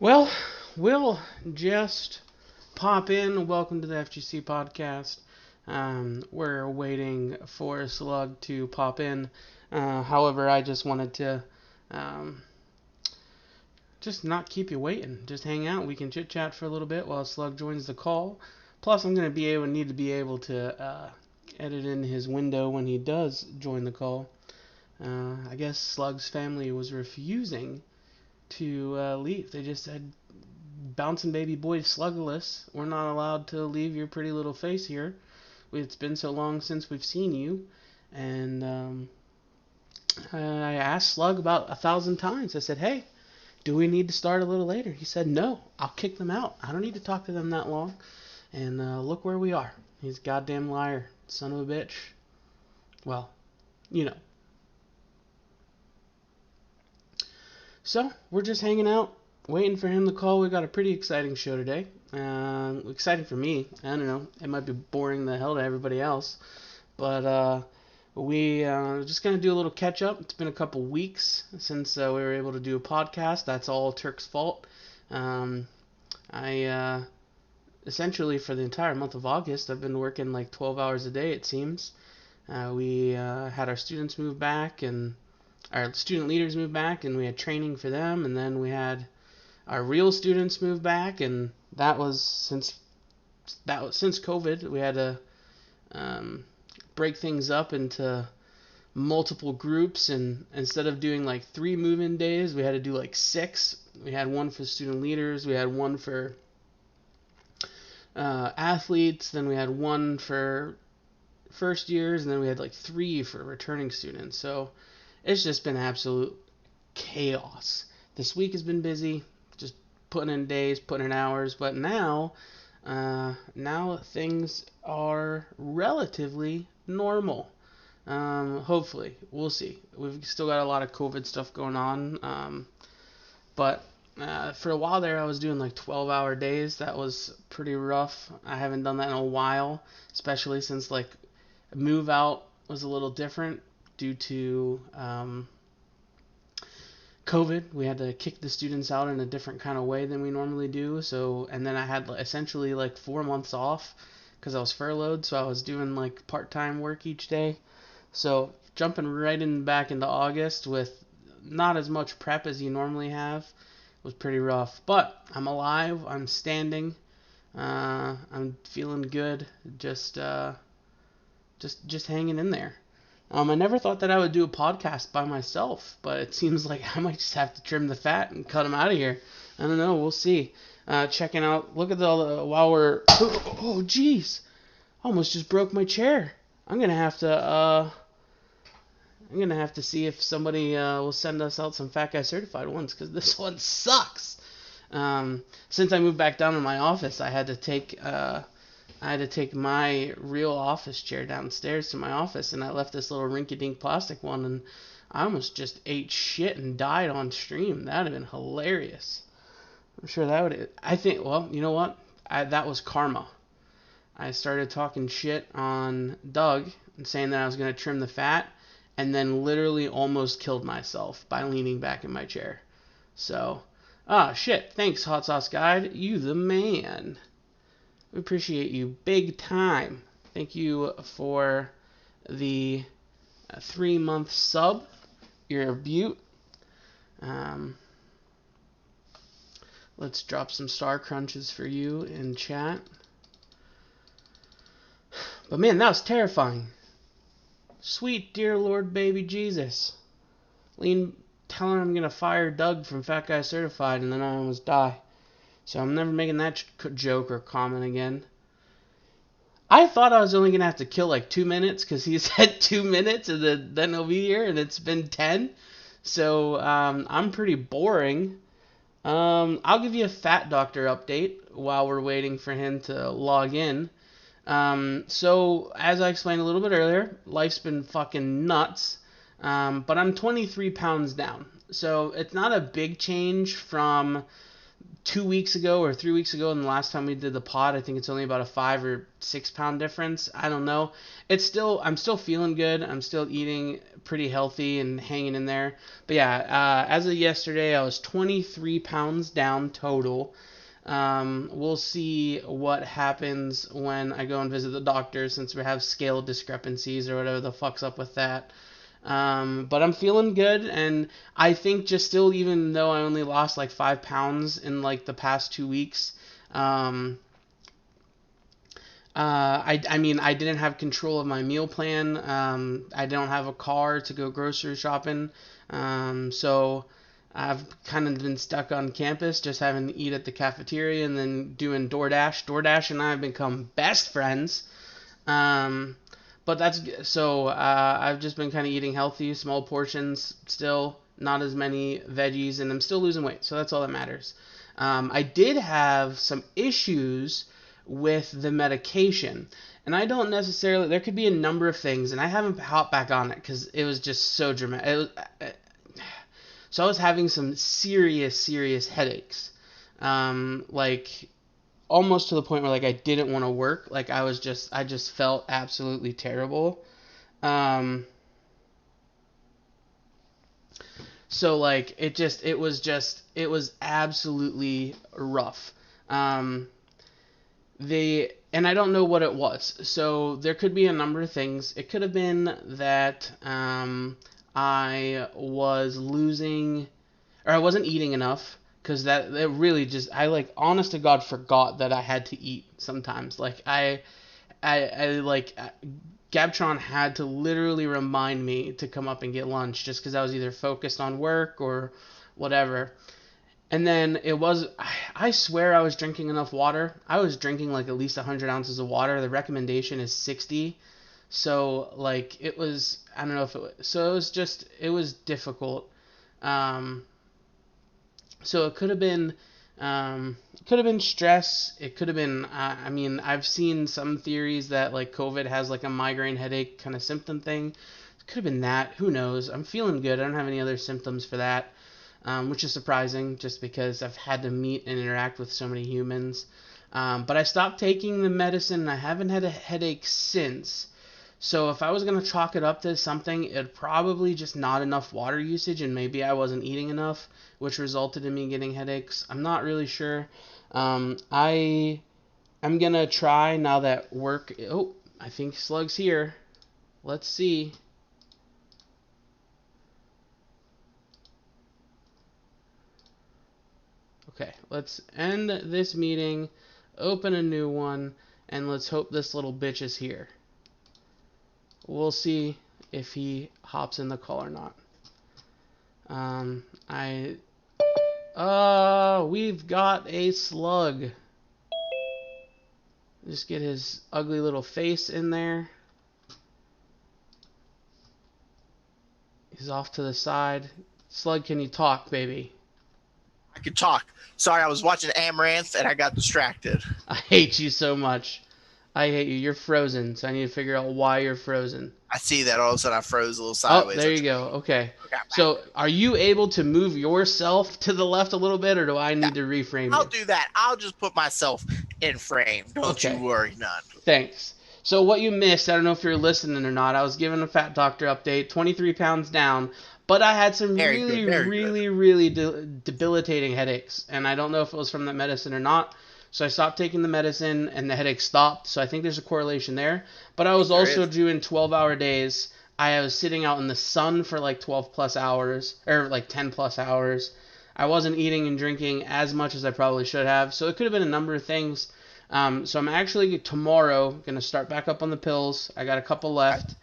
Well, we'll just pop in. Welcome to the FGC podcast. We're waiting for Slug to pop in. However, I just wanted to um, just not keep you waiting. Just hang out. We can chit chat for a little bit while Slug joins the call. Plus, I'm going to need to be able to edit in his window when he does join the call. I guess Slug's family was refusing to leave. They just said, "Bouncing baby boy Sluggerless, we're not allowed to leave your pretty little face here. It's been so long since we've seen you." And I asked Slug about 1,000 times. I said, "Hey, do we need to start a little later?" He said, "No, I'll kick them out. I don't need to talk to them that long." And look where we are. He's a goddamn liar. Son of a bitch. Well, you know. So, we're just hanging out, waiting for him to call. We got a pretty exciting show today. Exciting for me. I don't know. It might be boring the hell to everybody else. But we just going to do a little catch up. It's been a couple weeks since we were able to do a podcast. That's all Turk's fault. I essentially, for the entire month of August, I've been working like 12 hours a day, it seems. We had our students move back, and our student leaders moved back, and we had training for them, and then we had our real students move back, and that was since COVID. We had to break things up into multiple groups, and instead of doing like 3 move-in days, we had to do like 6. We had one for student leaders, we had one for athletes, then we had one for first years, and then we had like 3 for returning students. So it's just been absolute chaos. This week has been busy, just putting in days, putting in hours, but now things are relatively normal. Hopefully, we'll see. We've still got a lot of COVID stuff going on, but for a while there, I was doing like 12-hour days. That was pretty rough. I haven't done that in a while, especially since like move out was a little different due to COVID. We had to kick the students out in a different kind of way than we normally do. So, and then I had essentially like 4 months off because I was furloughed. So I was doing like part-time work each day. So jumping right back into August with not as much prep as you normally have was pretty rough. But I'm alive. I'm standing. I'm feeling good. Just hanging in there. I never thought that I would do a podcast by myself, but it seems like I might just have to trim the fat and cut them out of here. I don't know. We'll see. Checking out. Look at while we're. Oh, jeez! Almost just broke my chair. I'm gonna have to see if somebody will send us out some Fat Guy certified ones, because this one sucks. Since I moved back down to my office, I had to take my real office chair downstairs to my office, and I left this little rinky-dink plastic one, and I almost just ate shit and died on stream. That would have been hilarious. I'm sure that would. I think. Well, you know what? That was karma. I started talking shit on Doug and saying that I was going to trim the fat, and then literally almost killed myself by leaning back in my chair. So, shit. Thanks, Hot Sauce Guide. You the man. We appreciate you big time. Thank you for the 3-month sub. You're a beaut. Let's drop some star crunches for you in chat. But man, that was terrifying. Sweet dear Lord baby Jesus. Telling I'm going to fire Doug from Fat Guy Certified, and then I almost die. So I'm never making that joke or comment again. I thought I was only going to have to kill like 2 minutes, because he said 2 minutes and then he'll be here, and it's been 10. So I'm pretty boring. I'll give you a Fat Doctor update while we're waiting for him to log in. So as I explained a little bit earlier, life's been fucking nuts. But I'm 23 pounds down. So it's not a big change from 2 weeks ago or 3 weeks ago, and the last time we did the pod, I think it's only about a 5 or 6 pound difference. I don't know. I'm still feeling good. I'm still eating pretty healthy and hanging in there. But yeah, as of yesterday, I was 23 pounds down total. We'll see what happens when I go and visit the doctor, since we have scale discrepancies or whatever the fuck's up with that. But I'm feeling good, and I think just still, even though I only lost like 5 pounds in like the past 2 weeks, I mean, I didn't have control of my meal plan. I don't have a car to go grocery shopping, so I've kind of been stuck on campus, just having to eat at the cafeteria and then doing DoorDash. DoorDash and I have become best friends. Um, but that's so I've just been kind of eating healthy, small portions, still not as many veggies, and I'm still losing weight. So that's all that matters. I did have some issues with the medication, and I don't necessarily. There could be a number of things, and I haven't hopped back on it because it was just so dramatic. So I was having some serious headaches, like almost to the point where like I didn't want to work. Like I just felt absolutely terrible. Um, so like it was absolutely rough. Um, and I don't know what it was. So there could be a number of things. It could have been that I was losing, or I wasn't eating enough, because that it really just, I like, honest to God, forgot that I had to eat sometimes. Like I like Gabtron had to literally remind me to come up and get lunch, just because I was either focused on work or whatever. And then I swear I was drinking enough water. I was drinking like at least 100 ounces of water. The recommendation is 60. So like I don't know if it was, so it was difficult. Um, so it could have been stress. It could have been, I mean, I've seen some theories that like COVID has like a migraine headache kind of symptom thing. It could have been that. Who knows? I'm feeling good. I don't have any other symptoms for that, which is surprising just because I've had to meet and interact with so many humans. But I stopped taking the medicine and I haven't had a headache since. So if I was going to chalk it up to something, it'd probably just not enough water usage, and maybe I wasn't eating enough, which resulted in me getting headaches. I'm not really sure. I'm going to try now that work. Oh, I think Slug's here. Let's see. Okay, let's end this meeting, open a new one, and let's hope this little bitch is here. We'll see if he hops in the call or not. We've got a slug. Just get his ugly little face in there. He's off to the side. Slug, can you talk, baby? I could talk. Sorry, I was watching Amaranth and I got distracted. I hate you so much. I hate you. You're frozen, so I need to figure out why you're frozen. I see that all of a sudden I froze a little Oh, sideways. there you go. Okay. Okay, So, are you able to move yourself to the left a little bit, or do I need to reframe I'll you? do that. I'll just put myself in frame. Don't you Okay. worry none. Thanks. So what you missed, I don't know if you're listening or not, I was giving a Fat Doctor update, 23 pounds down, but I had some Very good, really, very really, good. really debilitating headaches, and I don't know if it was from the medicine or not. So I stopped taking the medicine, and the headache stopped. So I think there's a correlation there. But I I was think there also is. doing 12-hour days. I was sitting out in the sun for like 12 plus hours, or like 10 plus hours. I wasn't eating and drinking as much as I probably should have. So it could have been a number of things. So I'm actually tomorrow going to start back up on the pills. I got a couple left.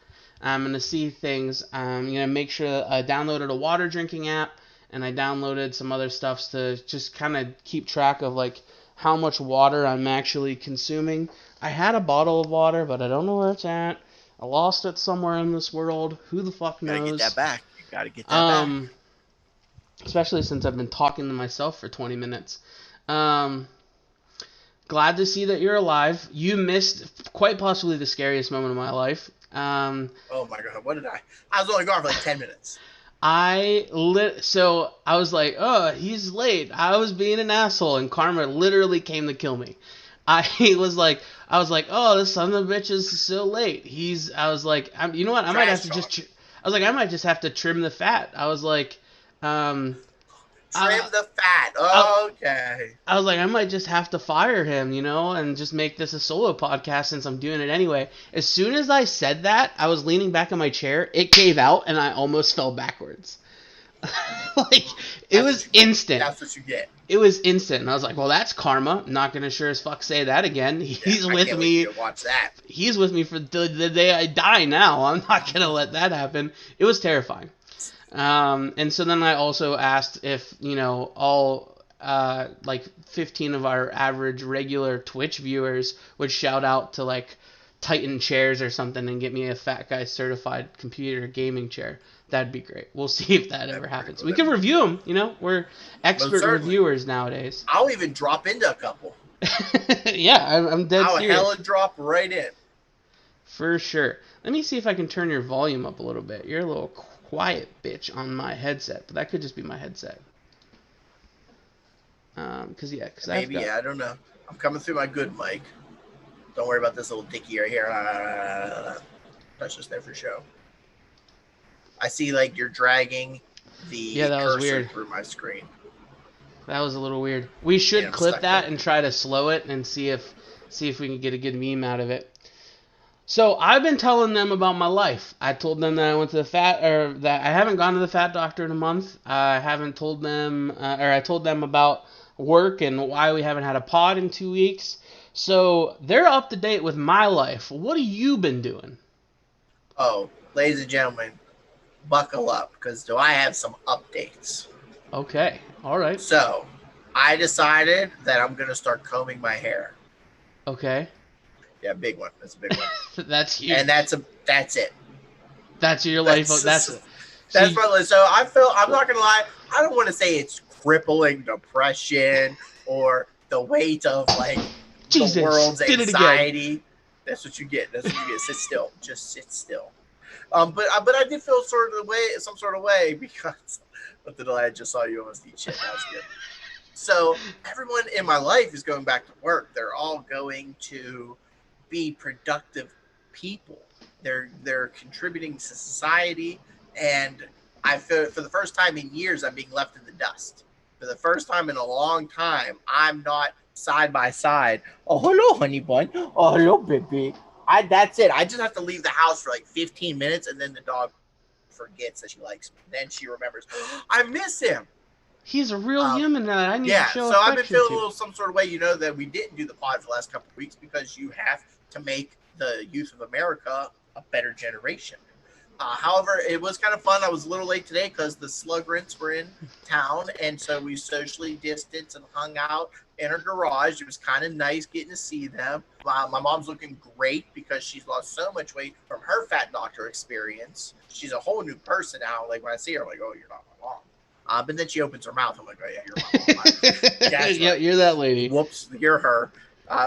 I'm going to see things. I'm going to make sure that I downloaded a water drinking app, and I downloaded some other stuffs to just kind of keep track of like how much water I'm actually consuming. I had a bottle of water, but I don't know where it's at. I lost it somewhere in this world. Who the fuck Gotta get that knows? back. You gotta get that back. Um, Especially since I've been talking to myself for 20 minutes. Um, Glad to see that you're alive. You missed quite possibly the scariest moment of my life. Oh my god, what did I? I was only gone for like 10 minutes. So I was like, oh, he's late. I was being an asshole, and karma literally came to kill me. I I was like, oh, this son of a bitch is so late. I was like, you know what? I might have Trash to talk. I was like, I might just have to trim the fat. I was like, um, Trim I, the fat. I, Okay. I was like, I might just have to fire him, and just make this a solo podcast since I'm doing it anyway. As soon as I said that, I was leaning back in my chair. It gave out, and I almost fell backwards. Like, it That's was what you get. instant. That's what you get. It was instant. And I was like, well, that's karma. I'm not going to sure as fuck say that again. Yeah, He's I with can't wait for you me. to watch that. He's with me for the day I die now. I'm not going to let that happen. It was terrifying. And so then I also asked if, all like 15 of our average regular Twitch viewers would shout out to like Titan chairs or something and get me a Fat Guy certified computer gaming chair. That'd be great. We'll see if that That'd ever be pretty happens. cool. We can review them. We're Most expert certainly. reviewers nowadays. I'll even drop into a couple. Yeah, I'm dead I'll serious. hella drop right in. For sure. Let me see if I can turn your volume up a little bit. You're a little quiet, bitch, on my headset, but that could just be my headset. Cause I've Maybe, got. yeah, I don't know. I'm coming through my good mic. Don't worry about this little dicky right here. That's just there for show. I see like you're dragging Yeah, the that was cursor weird. through my screen. That was a little weird. We should Yeah, I'm clip stuck that there. and try to slow it and see if we can get a good meme out of it. So I've been telling them about my life. I told them that I went to that I haven't gone to the fat doctor in a month. I haven't told them, or I told them about work and why we haven't had a pod in 2 weeks. So they're up to date with my life. What have you been doing? Oh, ladies and gentlemen, buckle up because do I have some updates? Okay, all right, So, I decided that I'm gonna start combing my hair. okay. Yeah, big one. That's a big one. That's huge. And that's it. That's your life. That's That's so. that's my list. So I feel I'm not gonna lie. I don't want to say it's crippling depression or the weight of like the Jesus, world's did it again. anxiety. That's what you get. That's what you get. Sit still. Just sit still. But I did feel some sort of way because what the delay I just saw you almost eat shit. That was good. So everyone in my life is going back to work. They're all going to be productive people. They're contributing to society, and I feel for the first time in years I'm being left in the dust. For the first time in a long time, I'm not side by side. Oh hello, honey bun. Oh hello, baby. That's it. I just have to leave the house for like 15 minutes, and then the dog forgets that she likes me. Then she remembers, oh, I miss him. He's a real human that I need to Yeah, show so I've been affection feeling to. a little some sort of way, that we didn't do the pod for the last couple of weeks because you have to make the youth of America a better generation. However, it was kind of fun. I was a little late today because the Slugrints were in town, and so we socially distanced and hung out in her garage. It was kind of nice getting to see them. My mom's looking great because she's lost so much weight from her fat doctor experience. She's a whole new person now. Like when I see her, I'm like, oh, you're not my mom. But then she opens her mouth. I'm like, oh yeah, you're my mom. That's Yeah, right. you're that lady. Whoops, you're her.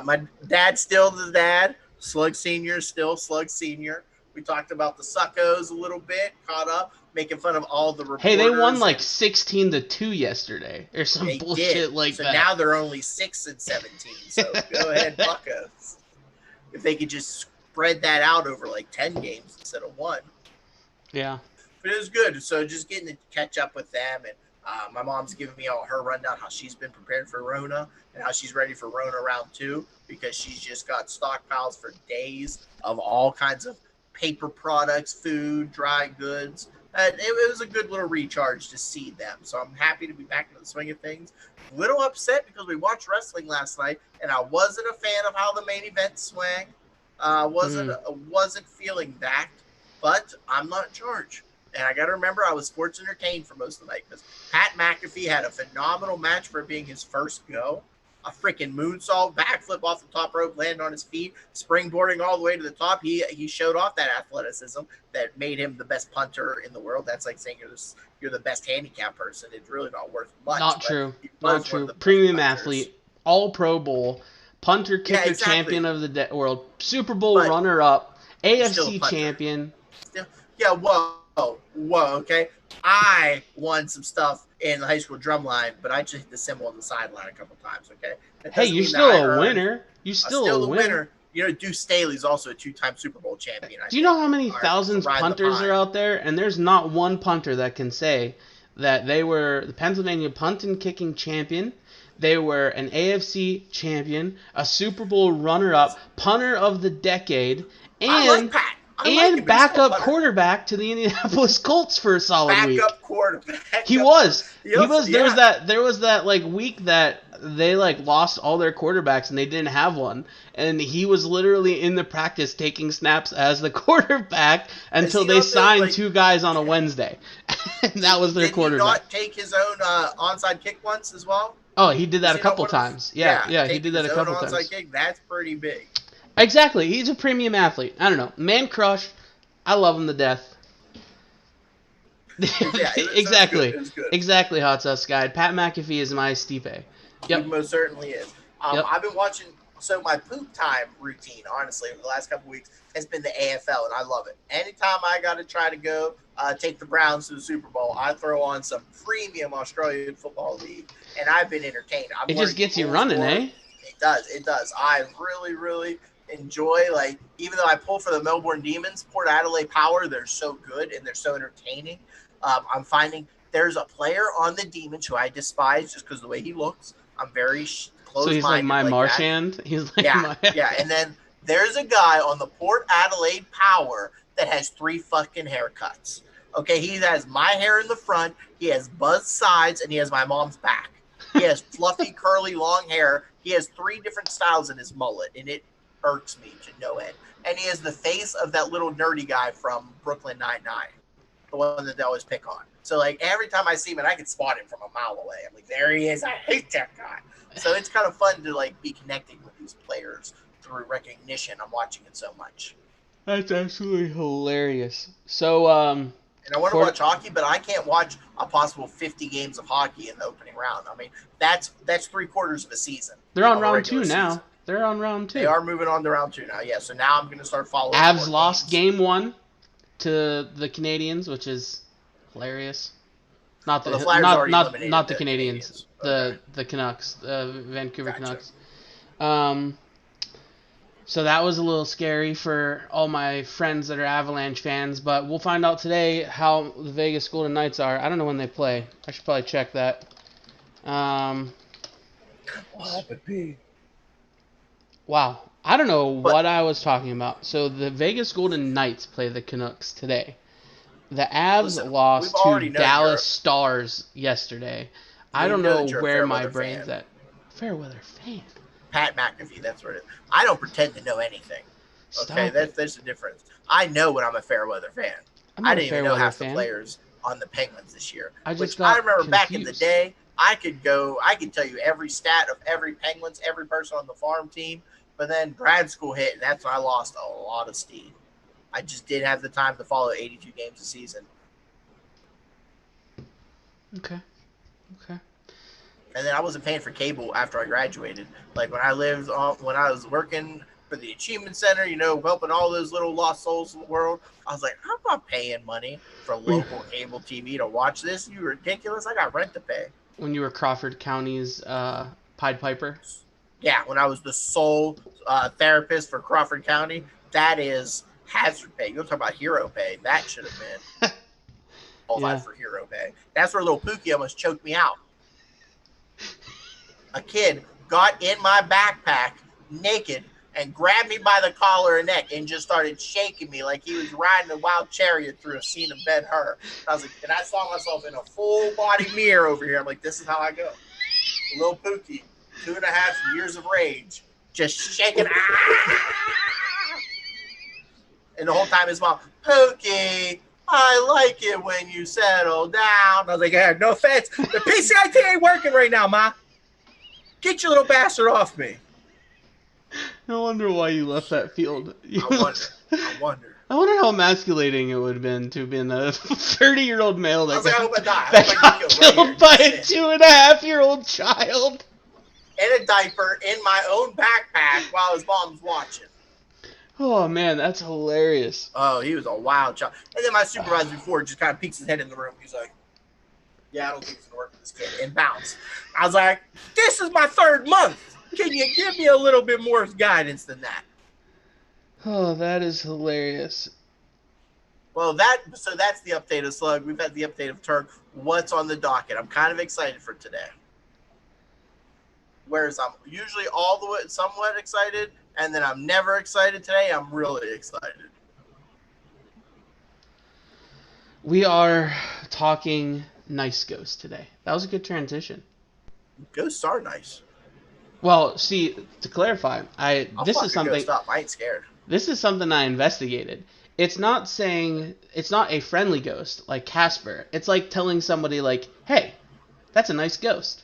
My dad's still the dad. Slug Senior is still Slug Senior. We talked about the Suckos a little bit, caught up, making fun of all the reporters. Hey, they won like 16-2 yesterday, or some they bullshit did. like so that. now they're only 6-17. So go ahead, Buckos. If they could just spread that out over like 10 games instead of one. Yeah. But it was good. So just getting to catch up with them, and my mom's giving me all her rundown how she's been prepared for Rona and how she's ready for Rona round 2 because she's just got stockpiles for days of all kinds of paper products, food, dry goods. And it was a good little recharge to see them. So I'm happy to be back in the swing of things. A little upset because we watched wrestling last night, and I wasn't a fan of how the main event swang. Wasn't feeling that, but I'm not in charge. And I got to remember, I was sports entertained for most of the night because Pat McAfee had a phenomenal match for being his first go. A freaking moonsault, backflip off the top rope, land on his feet, springboarding all the way to the top. He showed off that athleticism that made him the best punter in the world. That's like saying you're the best handicap person. It's really not worth much. Not true. Not true. Premium athlete, all Pro Bowl, punter, kicker, exactly. champion of the world, Super Bowl runner-up, AFC champion. Still, yeah, whoa. whoa, okay. I won some stuff in the high school drumline, but I just hit the cymbal on the sideline a couple times, okay? That Hey, doesn't you're mean that I still a earned winner. You're still still a the winner. winner. You know, Deuce Staley's also a 2-time Super Bowl champion, I Do you think. know how many Or thousands Ride the punters are Pine. out there? And there's not one punter that can say that they were the Pennsylvania punt and kicking champion. They were an AFC champion, a Super Bowl runner-up, punter of the decade, I like and Pat. I like him, but he's still a backup punter. quarterback to the Indianapolis Colts for a solid week. Backup quarterback. He was. Yep, There was that like week that they like lost all their quarterbacks and they didn't have one, and he was literally in the practice taking snaps as the quarterback until they signed two guys on a Wednesday, and that was their quarterback. Did he not take his own onside kick once as well? Oh, he did that a couple times. Yeah, he did that a couple times. Onside kick, that's pretty big. Exactly. He's a premium athlete. I don't know. Man crush. I love him to death. Exactly. It was good. Exactly, Hot Sauce Guide. Pat McAfee is my Stipe. Yep. He most certainly is. I've been watching, so my poop time routine, honestly, over the last couple weeks has been the AFL, and I love it. Anytime I got to try to go take the Browns to the Super Bowl, I throw on some premium Australian Football League, and I've been entertained. It just gets you running, eh? It does. I really, really enjoy, like, even though I pull for the Melbourne Demons, Port Adelaide Power, they're so good and they're so entertaining. I'm finding there's a player on the Demons who I despise just because of the way he looks. I'm very close-minded. So he's like my Marchand? He's like yeah. And then there's a guy on the Port Adelaide Power that has 3 fucking haircuts. Okay, he has my hair in the front, he has Buzz's sides, and he has my mom's back. He has fluffy, curly, long hair. He has 3 different styles in his mullet, and it irks me to no end. And he has the face of that little nerdy guy from Brooklyn Nine-Nine, the one that they always pick on. So, like, every time I see him, and I can spot him from a mile away. I'm like, there he is. I hate that guy. So it's kind of fun to, like, be connecting with these players through recognition. I'm watching it so much. That's absolutely hilarious. So, and I want to watch hockey, but I can't watch a possible 50 games of hockey in the opening round. I mean, that's 3/4 of a season. They're on round 2 now. Season. They're on round 2. They are moving on to round 2 now, yeah. So now I'm going to start following. Avs lost game 1 to the Canadians, which is hilarious. Not the not the Canadians. Okay. The Canucks, the Vancouver Canucks. So that was a little scary for all my friends that are Avalanche fans, but we'll find out today how the Vegas Golden Knights are. I don't know when they play. I should probably check that. Wow. I don't know what I was talking about. So the Vegas Golden Knights play the Canucks today. The Avs lost to Dallas Stars yesterday. I don't know where my brain's at. Fairweather fan. Pat McAfee, that's what it is. I don't pretend to know anything. Okay, there's the difference. I know when I'm a Fairweather fan. I didn't even know half the players on the Penguins this year. I remember back in the day, I could tell you every stat of every Penguins, every person on the farm team, but then grad school hit, and that's when I lost a lot of steam. I just didn't have the time to follow 82 games a season. Okay. And then I wasn't paying for cable after I graduated. Like when I was working for the Achievement Center, helping all those little lost souls in the world, I was like, I'm not paying money for local cable TV to watch this. You ridiculous. I got rent to pay. When you were Crawford County's Pied Piper? Yeah, when I was the sole therapist for Crawford County, that is hazard pay. You'll talk about hero pay. That should have been qualified for hero pay. That's where little Pookie almost choked me out. A kid got in my backpack naked and grabbed me by the collar and neck and just started shaking me like he was riding a wild chariot through a scene of Ben-Hur. I was like, and I saw myself in a full body mirror over here. I'm like, this is how I go. Little Pookie, 2.5 years of rage, just shaking. And the whole time his mom, Pookie, I like it when you settle down. I was like, no offense. The PCIT ain't working right now, Ma. Get your little bastard off me. No wonder why you left that field. I wonder. I wonder how emasculating it would have been to have been a 30-year-old male that got killed by a 2.5-year-old child. In a diaper in my own backpack while his mom's watching. Oh man, that's hilarious. Oh, he was a wild child. And then my supervisor before just kind of peeks his head in the room. He's like, "Yeah, I don't think it's gonna work with this kid," and bounce. I was like, "This is my 3rd month. Can you give me a little bit more guidance than that?" Oh, that is hilarious. Well, so that's the update of Slug. We've had the update of Turk. What's on the docket? I'm kind of excited for today. Whereas I'm usually all the way somewhat excited, and then I'm never excited. Today, I'm really excited. We are talking Nice Ghost today. That was a good transition. Ghosts are nice. Well, see, to clarify, I'll this fuck is a something ghost up. I ain't scared. this is something I investigated. It's not saying it's not a friendly ghost like Casper. It's like telling somebody like, "Hey, that's a nice ghost."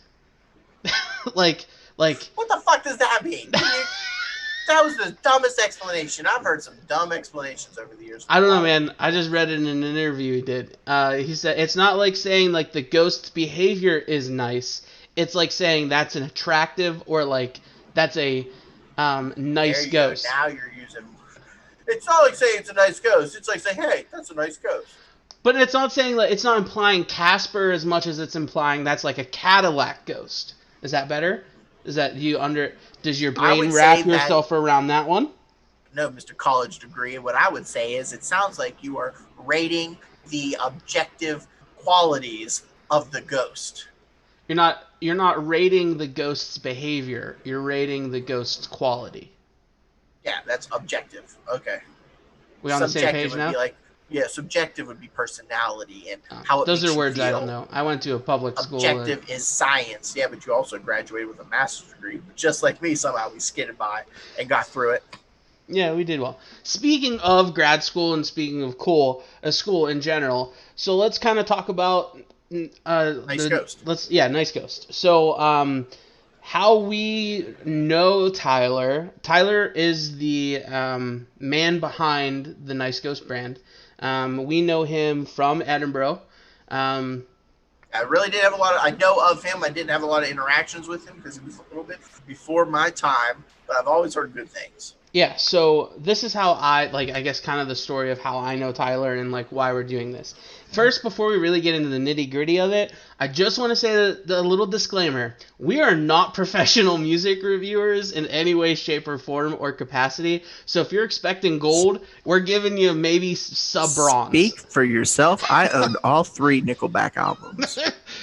like like What the fuck does that mean? That was the dumbest explanation. I've heard some dumb explanations over the years. I don't know, man. I just read it in an interview he did. He said it's not like saying like the ghost's behavior is nice. It's like saying that's an attractive or like that's a nice There you go. ghost. Now you're using. It's not like saying it's a nice ghost. It's like saying, "Hey, that's a nice ghost." But it's not saying like it's not implying Casper as much as it's implying that's like a Cadillac ghost. Is that better? Is that you under? Does your I brain would say wrap that yourself around that one? no, Mr. College degree. What I would say is it sounds like you are rating the objective qualities of the ghost. You're not rating the ghost's behavior. You're rating the ghost's quality. Yeah, that's objective. Okay. We on the same Subjective page would be now? like, yeah, subjective would be personality and how it Those makes are you words I don't feel. know. I went to a public school. And, Objective is science. Yeah, but you also graduated with a master's degree. Just like me, somehow we skidded by and got through it. yeah, we did well. Speaking of grad school and speaking of school in general, so let's kind of talk about Nice ghost. Nice Ghost. So how we know Tyler. Tyler is the man behind the Nice Ghost brand. We know him from Edinburgh. Um, I really didn't have a lot of. I know of him. I didn't have a lot of interactions with him because it was a little bit before my time. But I've always heard good things. Yeah, so this is how I guess kind of the story of how I know Tyler and like why we're doing this. First, before we really get into the nitty gritty of it, I just want to say the little disclaimer. We are not professional music reviewers in any way, shape, or form or capacity. So if you're expecting gold, we're giving you maybe sub-bronze. Speak for yourself. I owned all 3 Nickelback albums.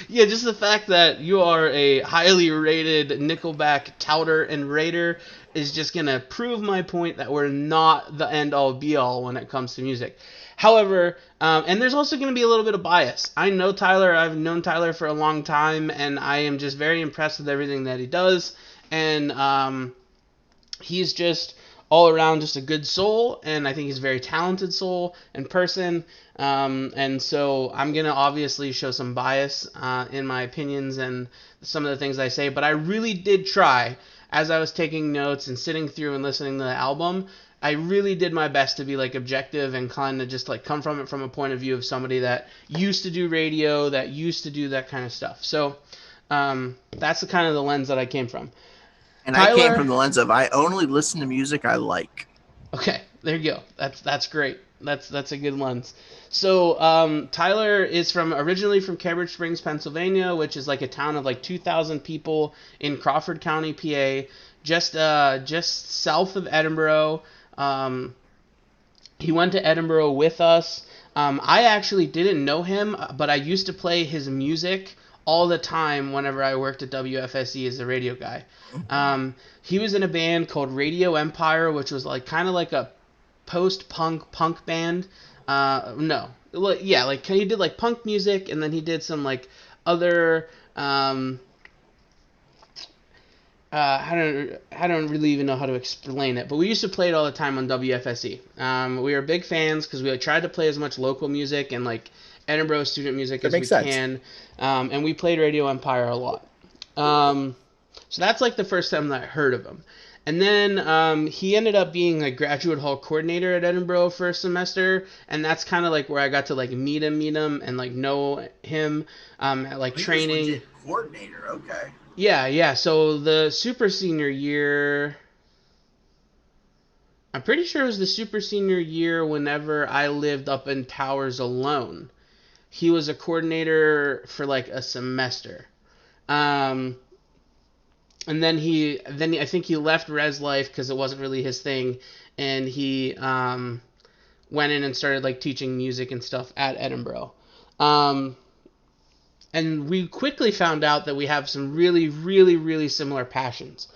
Yeah, just the fact that you are a highly rated Nickelback touter and raider is just going to prove my point that we're not the end-all be-all when it comes to music. However, and there's also going to be a little bit of bias. I know Tyler. I've known Tyler for a long time, and I am just very impressed with everything that he does. And he's just all around just a good soul, and I think he's a very talented soul and person. And so I'm going to obviously show some bias in my opinions and some of the things I say, but I really did try, as I was taking notes and sitting through and listening to the album, I really did my best to be like objective and kind of just like come from it from a point of view of somebody that used to do radio, that used to do that kind of stuff. So that's the kind of the lens that I came from. And Tyler, I came from the lens of I only listen to music I like. Okay, there you go. That's great. That's a good lens. So Tyler is originally from Cambridge Springs, Pennsylvania, which is like a town of like 2,000 people in Crawford County, PA, just south of Edinburgh. He went to Edinburgh with us. I actually didn't know him, but I used to play his music all the time whenever I worked at WFSE as a radio guy. He was in a band called Radio Empire, which was like kind of like a post-punk band. No, yeah, like he did like punk music, and then he did some like other. I don't really even know how to explain it, but we used to play it all the time on WFSE. We were big fans because we tried to play as much local music and like Edinburgh student music as we can, and we played Radio Empire a lot. So that's like the first time that I heard of him. And then he ended up being a graduate hall coordinator at Edinburgh for a semester, and that's kind of like where I got to like meet him and like know him, like training. He was legit coordinator, okay. Yeah. So the super senior year, I'm pretty sure it was the super senior year whenever I lived up in Towers alone. He was a coordinator for like a semester. Um, and then I think he left Res Life because it wasn't really his thing, and he went in and started like teaching music and stuff at Edinburgh. Um, and we quickly found out that we have some really, really, really similar passions.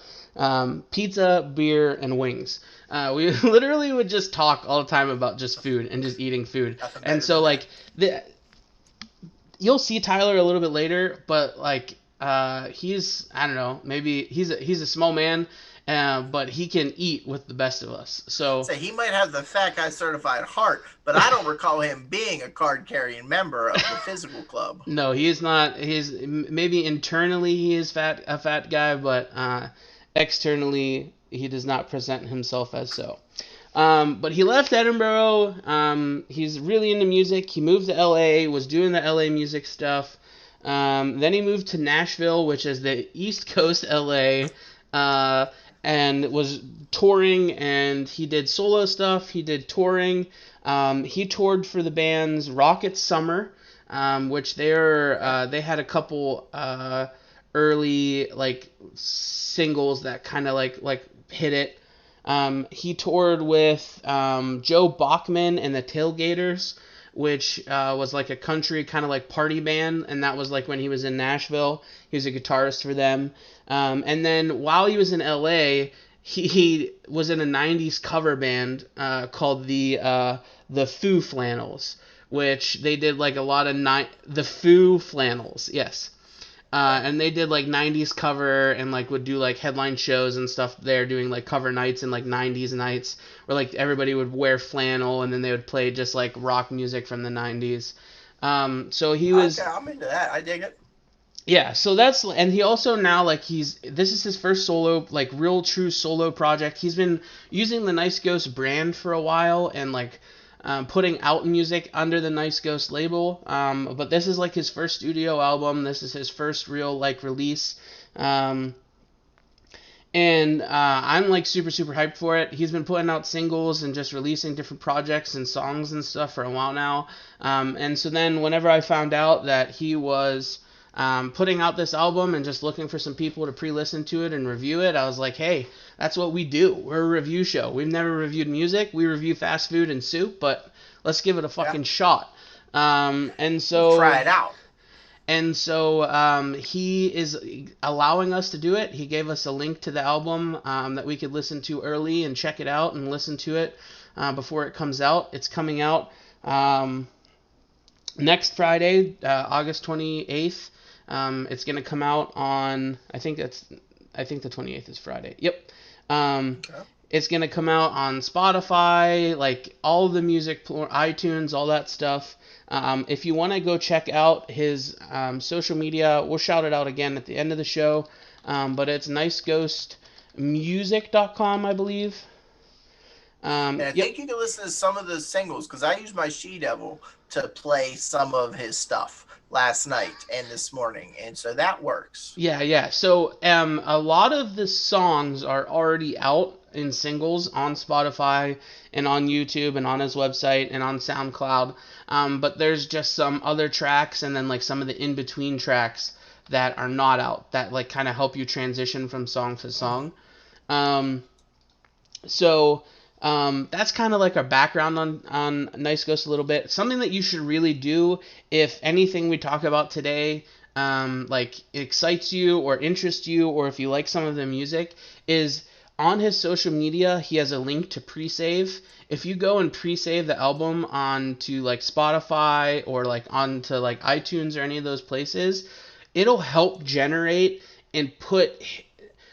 Pizza, beer, and wings. We literally would just talk all the time about just food and just eating food. And so like you'll see Tyler a little bit later, but like he's, I don't know, maybe he's a small man, but he can eat with the best of us. So he might have the fat guy certified heart, but I don't recall him being a card carrying member of the physical club. No, he is not. He's maybe internally he is a fat guy, but externally he does not present himself as so. But he left Edinburgh. He's really into music. He moved to LA, was doing the LA music stuff. Then he moved to Nashville, which is the East Coast LA, and was touring, and he did solo stuff. He did touring. He toured for the bands Rocket Summer, which they had a couple early like singles that kind of like hit it. He toured with Joe Bachman and the Tailgaters, which was like a country kind of like party band, and that was like when he was in Nashville. He was a guitarist for them. And then while he was in LA, he was in a 90s cover band called the Foo Flannels, which they did like a lot of the Foo Flannels, yes. And they did like 90s cover and like would do like headline shows and stuff there, doing like cover nights and like 90s nights where like everybody would wear flannel and then they would play just like rock music from the 90s. So he was. Okay, I'm into that. I dig it. Yeah, so and he also now like this is his first solo, like real true solo project. He's been using the Nice Ghost brand for a while and like putting out music under the Nice Ghost label. But this is like his first studio album. This is his first real like release. And I'm like super, super hyped for it. He's been putting out singles and just releasing different projects and songs and stuff for a while now. And so then whenever I found out that he was putting out this album and just looking for some people to pre-listen to it and review it, I was like, hey, that's what we do. We're a review show. We've never reviewed music. We review fast food and soup, but let's give it a fucking shot. And so try it out. And so he is allowing us to do it. He gave us a link to the album that we could listen to early and check it out and listen to it before it comes out. It's coming out next Friday, August 28th. It's going to come out on, I think the 28th is Friday. Yep. Okay. It's going to come out on Spotify, like all the music, iTunes, all that stuff. If you want to go check out his social media, we'll shout it out again at the end of the show. But it's niceghostmusic.com, I believe. And I think you can listen to some of the singles, because I used my She-Devil to play some of his stuff last night and this morning, and so that works. Yeah. So a lot of the songs are already out in singles on Spotify and on YouTube and on his website and on SoundCloud. But there's just some other tracks and then like some of the in-between tracks that are not out that like kind of help you transition from song to song. So that's kind of like our background on Nice Ghost a little bit. Something that you should really do if anything we talk about today like excites you or interests you, or if you like some of the music, is on his social media he has a link to pre-save. If you go and pre-save the album onto like Spotify or like onto like iTunes or any of those places, it'll help generate and put.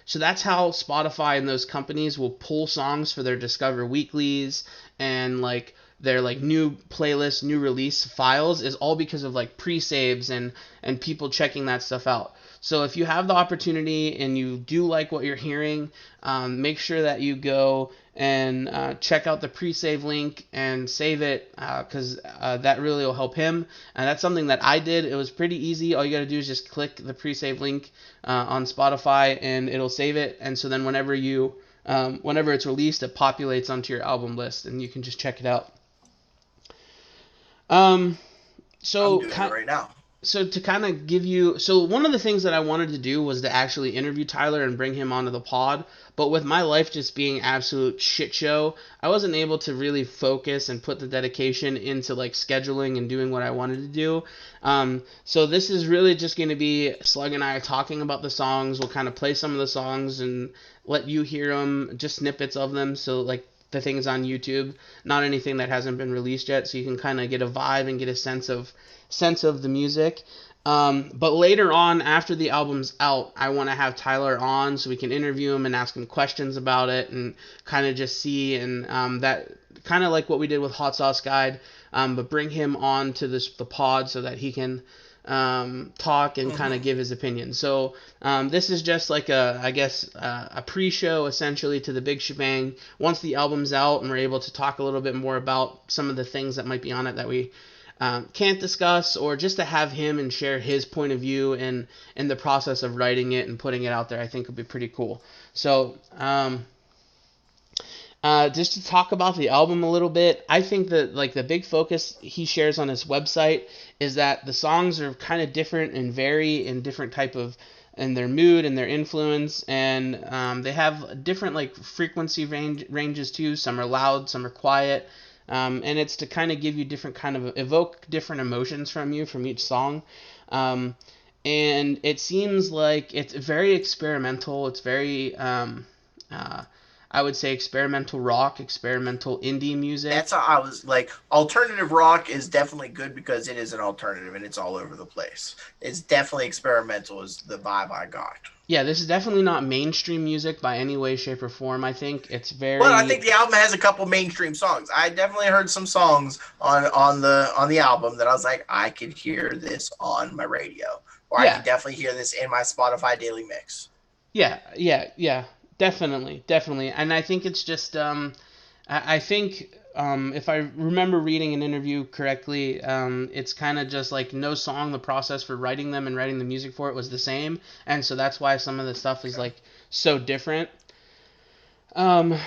So that's how Spotify and those companies will pull songs for their Discover Weeklies and like their like new playlist, new release files, is all because of like pre-saves and people checking that stuff out. So if you have the opportunity and you do like what you're hearing, make sure that you go and check out the pre-save link and save it, because that really will help him. And that's something that I did. It was pretty easy. All you got to do is just click the pre-save link on Spotify and it'll save it. And so then whenever you whenever it's released, it populates onto your album list, and you can just check it out. Um, I'm so doing it right now. so to kind of give you, so one of the things that I wanted to do was to actually interview Tyler and bring him onto the pod, but with my life just being absolute shit show, I wasn't able to really focus and put the dedication into like scheduling and doing what I wanted to do. So this is really just going to be Slug and I talking about the songs. We'll kind of play some of the songs and let you hear them, just snippets of them, so like the things on YouTube, not anything that hasn't been released yet, so you can kind of get a vibe and get a sense of the music. But later on, after the album's out, I want to have Tyler on so we can interview him and ask him questions about it and kind of just see, and that kind of like what we did with Hot Sauce Guide, but bring him on to the pod so that he can talk and kind of give his opinion. So this is just like a pre-show essentially to the big shebang. Once the album's out and we're able to talk a little bit more about some of the things that might be on it that we can't discuss, or just to have him and share his point of view and in the process of writing it and putting it out there, I think would be pretty cool. So just to talk about the album a little bit, I think that like the big focus he shares on his website is that the songs are kind of different and vary in different type of in their mood and their influence, and they have different like frequency ranges too. Some are loud, some are quiet. And it's to kind of give you different kind of evoke different emotions from you from each song. And it seems like it's very experimental. It's very, I would say, experimental rock, experimental indie music. That's how I was like, alternative rock is definitely good because it is an alternative and it's all over the place. It's definitely experimental is the vibe I got. Yeah, this is definitely not mainstream music by any way, shape, or form. I think it's very. Well, I think the album has a couple mainstream songs. I definitely heard some songs on the album that I was like, I could hear this on my radio, or I could definitely hear this in my Spotify daily mix. Yeah, definitely, and I think it's just I think if I remember reading an interview correctly, it's kind of just like no song, the process for writing them and writing the music for it was the same, and so that's why some of the stuff is like so different. And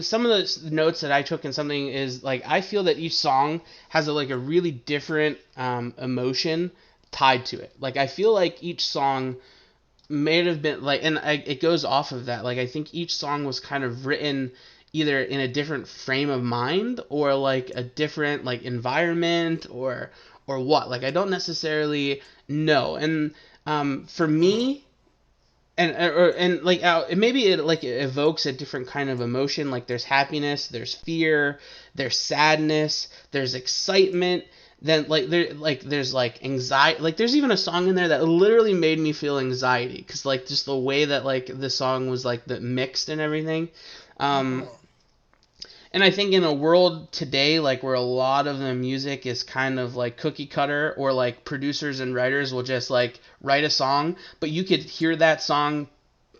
some of the notes that I took in something is like I feel that each song has a really different emotion tied to it. Like I feel like each song may have been like, and it goes off of that. Like I think each song was kind of written either in a different frame of mind or like a different like environment or what. Like I don't necessarily know. And for me, and like maybe it like it evokes a different kind of emotion. Like there's happiness, there's fear, there's sadness, there's excitement. Then there's like anxiety. Like there's even a song in there that literally made me feel anxiety because like just the way that like the song was like the mixed and everything. And I think in a world today, like where a lot of the music is kind of like cookie cutter, or like producers and writers will just like write a song, but you could hear that song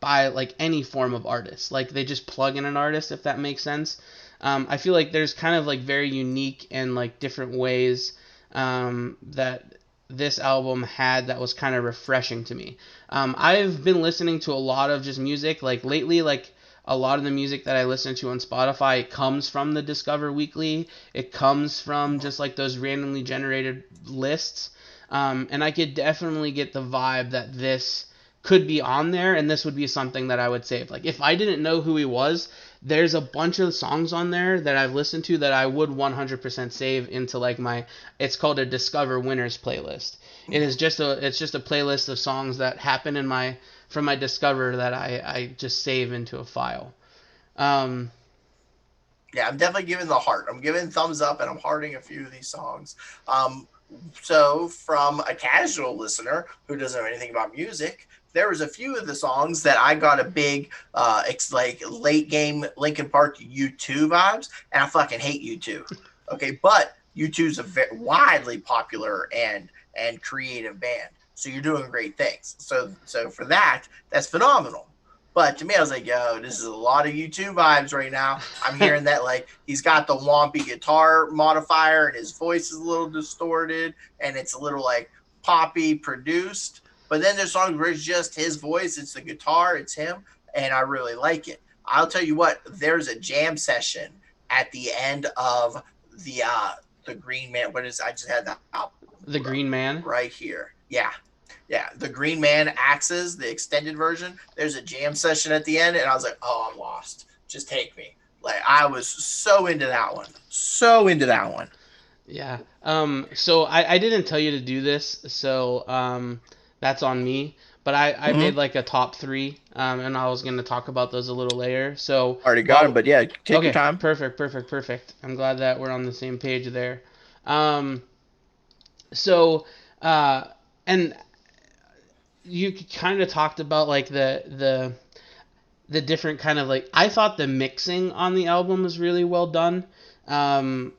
by like any form of artist. Like they just plug in an artist, if that makes sense. I feel like there's kind of like very unique and like different ways that this album had that was kind of refreshing to me. I've been listening to a lot of just music like lately, like a lot of the music that I listen to on Spotify comes from the Discover Weekly. It comes from just like those randomly generated lists. And I could definitely get the vibe that this could be on there, and this would be something that I would save. Like if I didn't know who he was, there's a bunch of songs on there that I've listened to that I would 100% save into like it's called a Discover Winners playlist. It's just a playlist of songs that happen from my Discover that I just save into a file. Yeah, I'm definitely giving the heart. I'm giving thumbs up, and I'm hearting a few of these songs. So from a casual listener who doesn't know anything about music, there was a few of the songs that I got a big, it's like late game Linkin Park U2 vibes, and I fucking hate U2. Okay, but U2's a very widely popular and creative band, so you're doing great things. So for that, that's phenomenal. But to me, I was like, yo, this is a lot of U2 vibes right now. I'm hearing that like he's got the wompy guitar modifier and his voice is a little distorted and it's a little like poppy produced. But then there's songs where it's just his voice, it's the guitar, it's him. and I really like it. I'll tell you what, there's a jam session at the end of the Green Man. What is? I just had that album The Green Man. right here. Yeah, yeah, the Green Man Axes, the extended version. There's a jam session at the end, and I was like, oh, I'm lost. Just take me. Like I was so into that one. So into that one. Yeah. So I didn't tell you to do this, so that's on me. But I made Mm-hmm. like a top three, and I was gonna talk about those a little later. So Already got him, well, but yeah, take your okay, time. perfect. I'm glad that we're on the same page there. Um, so uh, and you kind of talked about like the different kind of like I thought the mixing on the album was really well done. Um,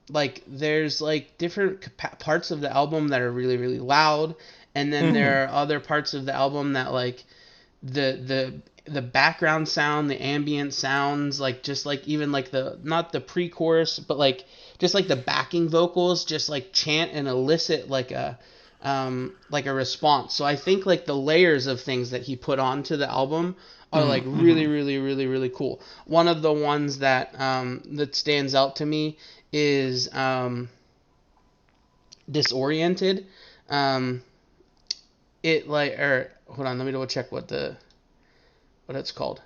like there's like different parts of the album that are really loud, and then Mm-hmm. there are other parts of the album that like the background sound, the ambient sounds, like just like even like the not the pre-chorus, but just like the backing vocals, just like chant and elicit like a response. So I think like the layers of things that he put onto the album are like Mm-hmm. really cool. One of the ones that stands out to me is disoriented. Um, it like or hold on, let me double check what it's called.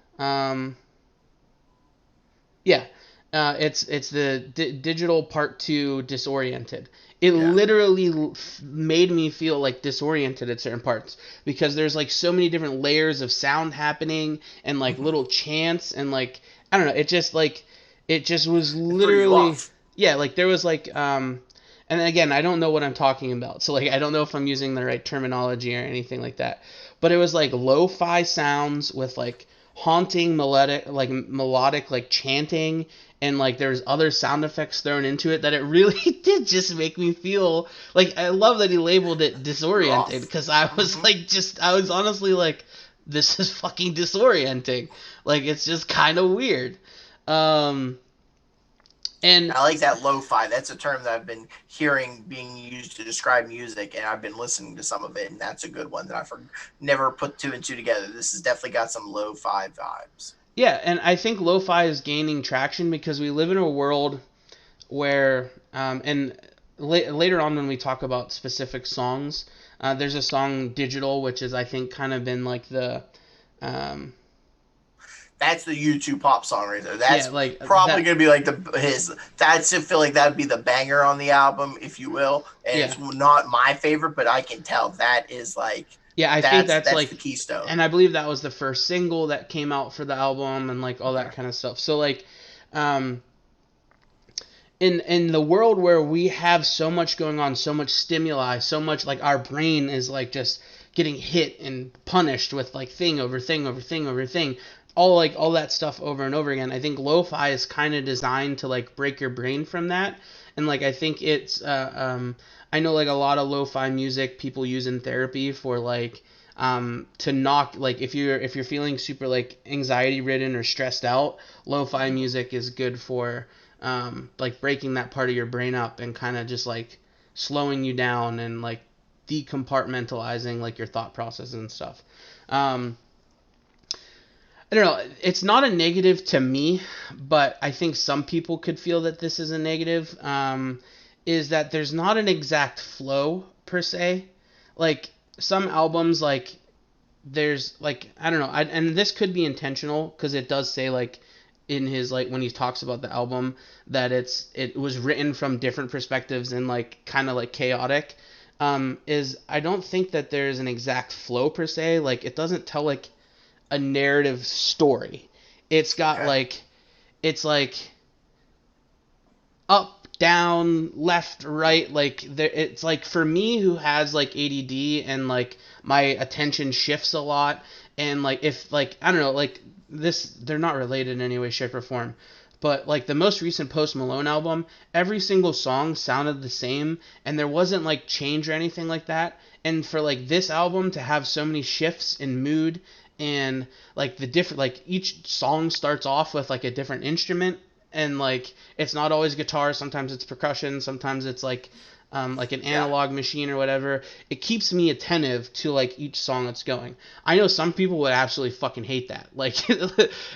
Yeah, it's the digital part two disoriented. It Yeah. literally made me feel like disoriented at certain parts because there's like so many different layers of sound happening and like Mm-hmm. little chants and like I don't know. It just was It threw you literally off. yeah. Like there was like and again I don't know what I'm talking about, so like I don't know if I'm using the right terminology or anything like that. But it was like lo-fi sounds with like haunting melodic like chanting and like there's other sound effects thrown into it that it really did just make me feel like I love that he labeled it Threw you disoriented off. because I was Mm-hmm. like just I was honestly like this is fucking disorienting, like it's just kind of weird. um and I like that lo-fi. That's a term that I've been hearing being used to describe music, and I've been listening to some of it, and that's a good one that I've never put two and two together. This has definitely got some lo-fi vibes. yeah, and I think lo-fi is gaining traction because we live in a world where and later on when we talk about specific songs, there's a song "Digital" which is I think kind of been like the um, That's the YouTube pop song right there. yeah That's like probably that gonna be like the his. That's I feel like that'd be the banger on the album, if you will. And yeah it's not my favorite, but I can tell that is like yeah I think that's that's the like keystone. and I believe that was the first single that came out for the album and like all Okay. that kind of stuff. So like um, in the world where we have so much going on, so much stimuli, so much like our brain is like just getting hit and punished with like thing over thing over thing over thing, all that stuff over and over again. I think lo-fi is kind of designed to like break your brain from that, and like I think it's I know like a lot of lo-fi music people use in therapy for like to knock like if you're feeling super like anxiety ridden or stressed out, lo-fi Mm-hmm. music is good for like breaking that part of your brain up and kind of just like slowing you down and like decompartmentalizing like your thought process and stuff. Um, I don't know. It's not a negative to me, but I think some people could feel that this is a negative. Is that there's not an exact flow per se. Like some albums, like there's like I don't know, and this could be intentional because it does say like in his like when he talks about the album that it was written from different perspectives and like kind of like chaotic. Is I don't think that there's an exact flow per se. Like it doesn't tell like a narrative story. It's got Okay. like it's like up, down, left, right. Like there, it's like for me who has like ADD and like my attention shifts a lot, and like if like I don't know, like this, they're not related in any way, shape, or form. But like the most recent Post Malone album, every single song sounded the same, and there wasn't like change or anything like that. And for like this album to have so many shifts in mood and like the different like each song starts off with like a different instrument and like it's not always guitar, sometimes it's percussion, sometimes it's like like an Yeah. analog machine or whatever, it keeps me attentive to like each song that's going. I know some people would absolutely fucking hate that. Like,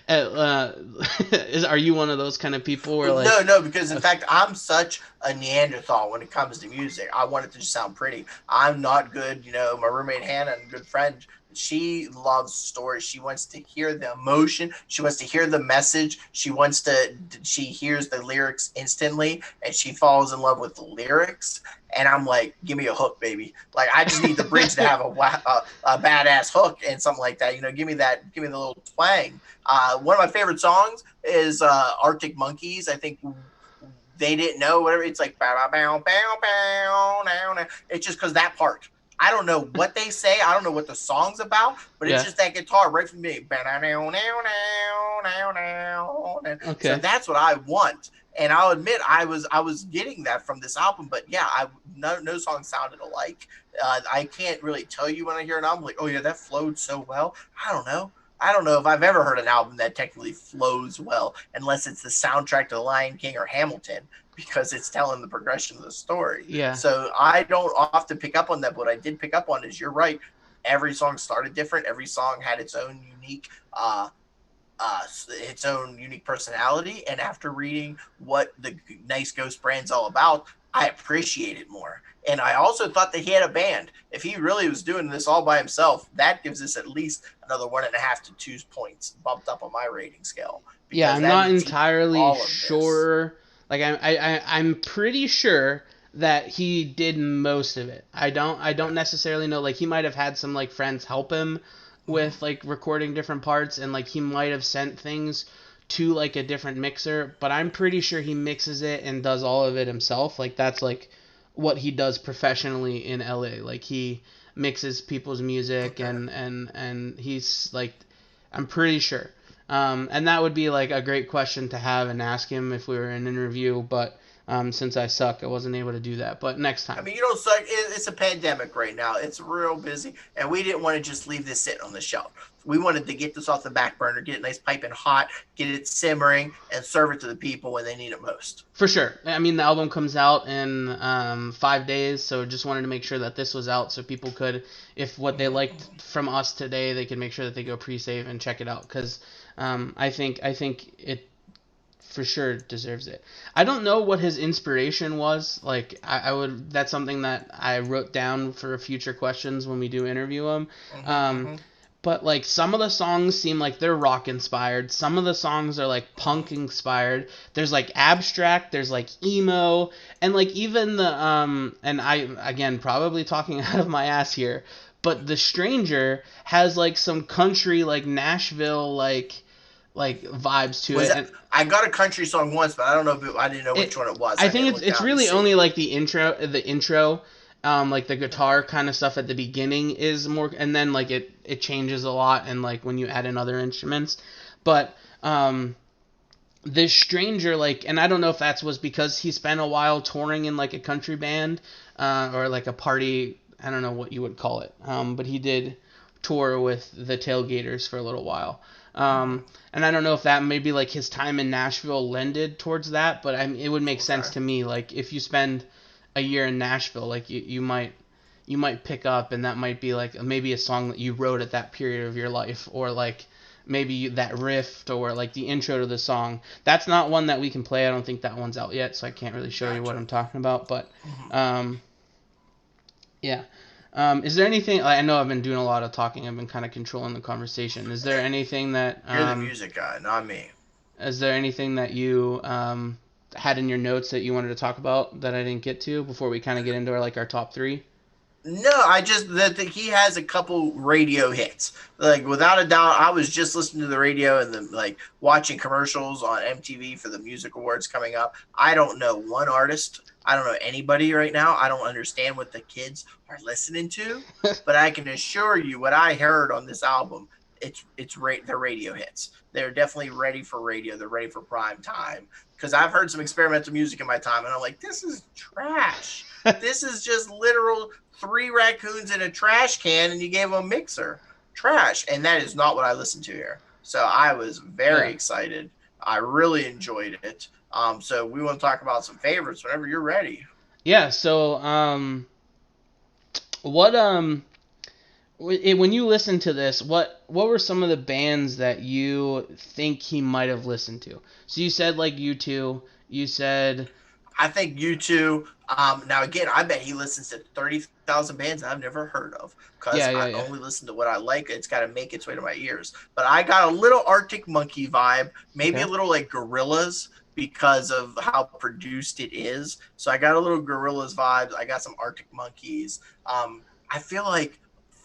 are you one of those kind of people where like, No, because in fact, I'm such a Neanderthal when it comes to music. I want it to just sound pretty. I'm not good. My roommate Hannah and good friend, she loves stories. She wants to hear the emotion. She wants to hear the message. She hears the lyrics instantly and she falls in love with the lyrics. And I'm like, give me a hook, baby. Like, I just need the bridge to have a badass hook and something like that. Give me the little twang. One of my favorite songs is Arctic Monkeys. I think they didn't know whatever. It's like bow bow bow bow now. It's just because that part. I don't know what they say. I don't know what the song's about, but it's yeah, just that guitar right from me. So okay, that's what I want. And I'll admit I was getting that from this album, but yeah, no song sounded alike. I can't really tell you when I hear an album like, oh yeah, that flowed so well. I don't know. I don't know if I've ever heard an album that technically flows well, unless it's the soundtrack to The Lion King or Hamilton, because it's telling the progression of the story. yeah. So I don't often pick up on that. But what I did pick up on is you're right. Every song started different. Every song had its own unique personality. And after reading what the Nice Ghost brand's all about, I appreciate it more. And I also thought that he had a band. If he really was doing this all by himself, that gives us at least another 1.5 to 2 points bumped up on my rating scale, Yeah, because I'm that not means he did entirely all of this. sure. Like I'm pretty sure that he did most of it. I don't necessarily know. Like he might have had some like friends help him with like recording different parts, and like he might have sent things to like a different mixer. But I'm pretty sure he mixes it and does all of it himself. Like that's like what he does professionally in LA. Like he mixes people's music Okay. and he's like I'm pretty sure. And that would be like a great question to have and ask him if we were in an interview, but since I suck, I wasn't able to do that. But next I time. mean, you don't suck. It's a pandemic right now. It's real busy, and we didn't want to just leave this sitting on the shelf. We wanted to get this off the back burner, get it nice piping hot, get it simmering, and serve it to the people when they need it most. For sure. I mean, the album comes out in 5 days, so just wanted to make sure that this was out so people could, if what they liked from us today, they could make sure that they go pre-save and check it out because I think it for sure deserves it. I don't know what his inspiration was. Like I would that's something that I wrote down for future questions when we do interview him. Um, but like some of the songs seem like they're rock inspired. Some of the songs are like punk inspired. There's like abstract, there's like emo, and like even the and I again probably talking out of my ass here, but The Stranger has like some country like Nashville like vibes to Was it it? and I got a country song once, but I don't know if I didn't know which it one it was. I I think didn't it's look it's down to really see. only like the intro like the guitar kind of stuff at the beginning is more and then like it changes a lot and like when you add in other instruments but this stranger like and I don't know if that was because he spent a while touring in like a country band or like a party I don't know what you would call it but he did tour with the Tailgaters for a little while and I don't know if that maybe like his time in Nashville lended towards that, but I mean, it would make sense Okay. to me. Like if you spend a year in Nashville, like you might pick up, and that might be like maybe a song that you wrote at that period of your life, or like maybe that riff or like the intro to the song. That's not one that we can play. I don't think that one's out yet, so I can't really show you what Gotcha. I'm talking about. But um, yeah. Is there anything? I know I've been doing a lot of talking. I've been kind of controlling the conversation. Is there anything that You're the music guy, not me. Is there anything that you had in your notes that you wanted to talk about that I didn't get to before we kind of get into our top three? No, I just that he has a couple radio hits. Like without a doubt, I was just listening to the radio and then like watching commercials on MTV for the music awards coming up. I don't know one artist. I don't know anybody right now. I don't understand what the kids are listening to, but I can assure you what I heard on this album. They're radio hits. They're definitely ready for radio. They're ready for prime time. Because I've heard some experimental music in my time, and I'm like, this is trash. This is just literal three raccoons in a trash can and you gave them a mixer. Trash. And that is not what I listened to here. So I was very Yeah. excited. I really enjoyed it. So we want to talk about some favorites whenever you're ready. Yeah. So what when you listen to this, what were some of the bands that you think he might have listened to? So you said like U2. You said I think you two. Now again, I bet he listens to 30,000 bands I've never heard of because yeah, yeah, I yeah. only listen to what I like. It's got to make its way to my ears. But I got a little Arctic Monkey vibe, maybe Okay. a little like Gorillaz because of how produced it is. So I got a little Gorillaz vibes. I got some Arctic Monkeys. I feel like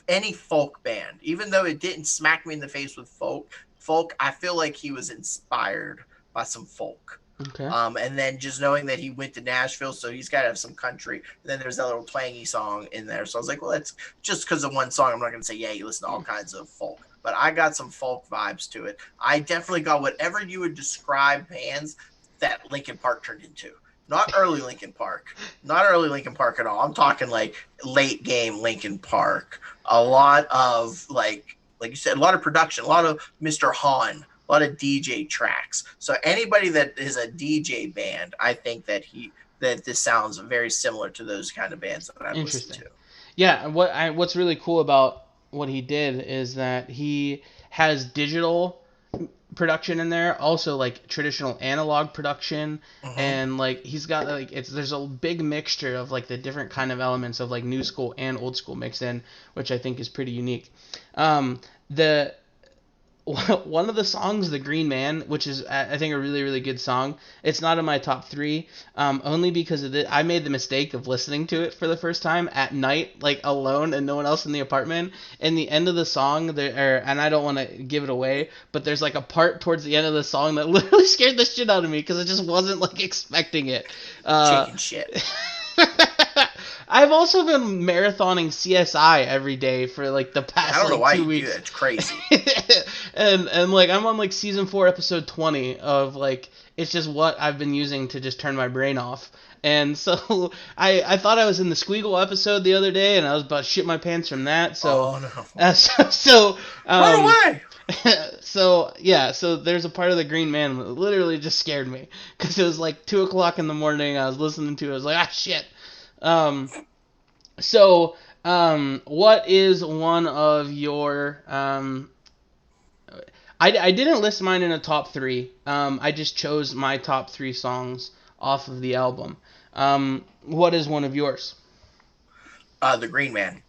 any folk band, even though it didn't smack me in the face with folk, I feel like he was inspired by some folk. Okay. And then just knowing that he went to Nashville, so he's got to have some country. And then there's that little twangy song in there. So I was like, well, that's just because of one song. I'm not going to say, yeah, you listen to all kinds of folk. But I got some folk vibes to it. I definitely got whatever you would describe bands that Linkin Park turned into. Not early Linkin Park. Not early Linkin Park at all. I'm talking like late game Linkin Park. A lot of like you said, a lot of production, a lot of Mr. Hahn, a lot of DJ tracks. So anybody that is a DJ band, I think that this sounds very similar to those kind of bands that I've listened Interesting. to. Yeah, what's really cool about what he did is that he has digital production in there, also like traditional analog production, Mm-hmm. and like he's got like it's there's a big mixture of like the different kind of elements of like new school and old school mixed in, which I think is pretty unique. The one of the songs, "The Green Man," which is I think a really really good song. It's not in my top three, only because of I made the mistake of listening to it for the first time at night, like alone and no one else in the apartment. And the end of the song, and I don't want to give it away, but there's like a part towards the end of the song that literally scared the shit out of me because I just wasn't like expecting it. Uh, Chicken shit. I've also been marathoning CSI every day for like the Yeah, I past don't know like why two you do weeks. that. It's crazy. And like I'm on like season 4 episode 20 of like it's just what I've been using to just turn my brain off. And so I thought I was in the Squeagle episode the other day and I was about to shit my pants from that. So Oh no! so Run um away! so yeah, so there's a part of the Green Man that literally just scared me because it was like 2 o'clock in the morning. I was listening to it. I was like, ah, shit. Um, so what is one of your I didn't list mine in a top three. I just chose my top three songs off of the album. What is one of yours? The Green Man.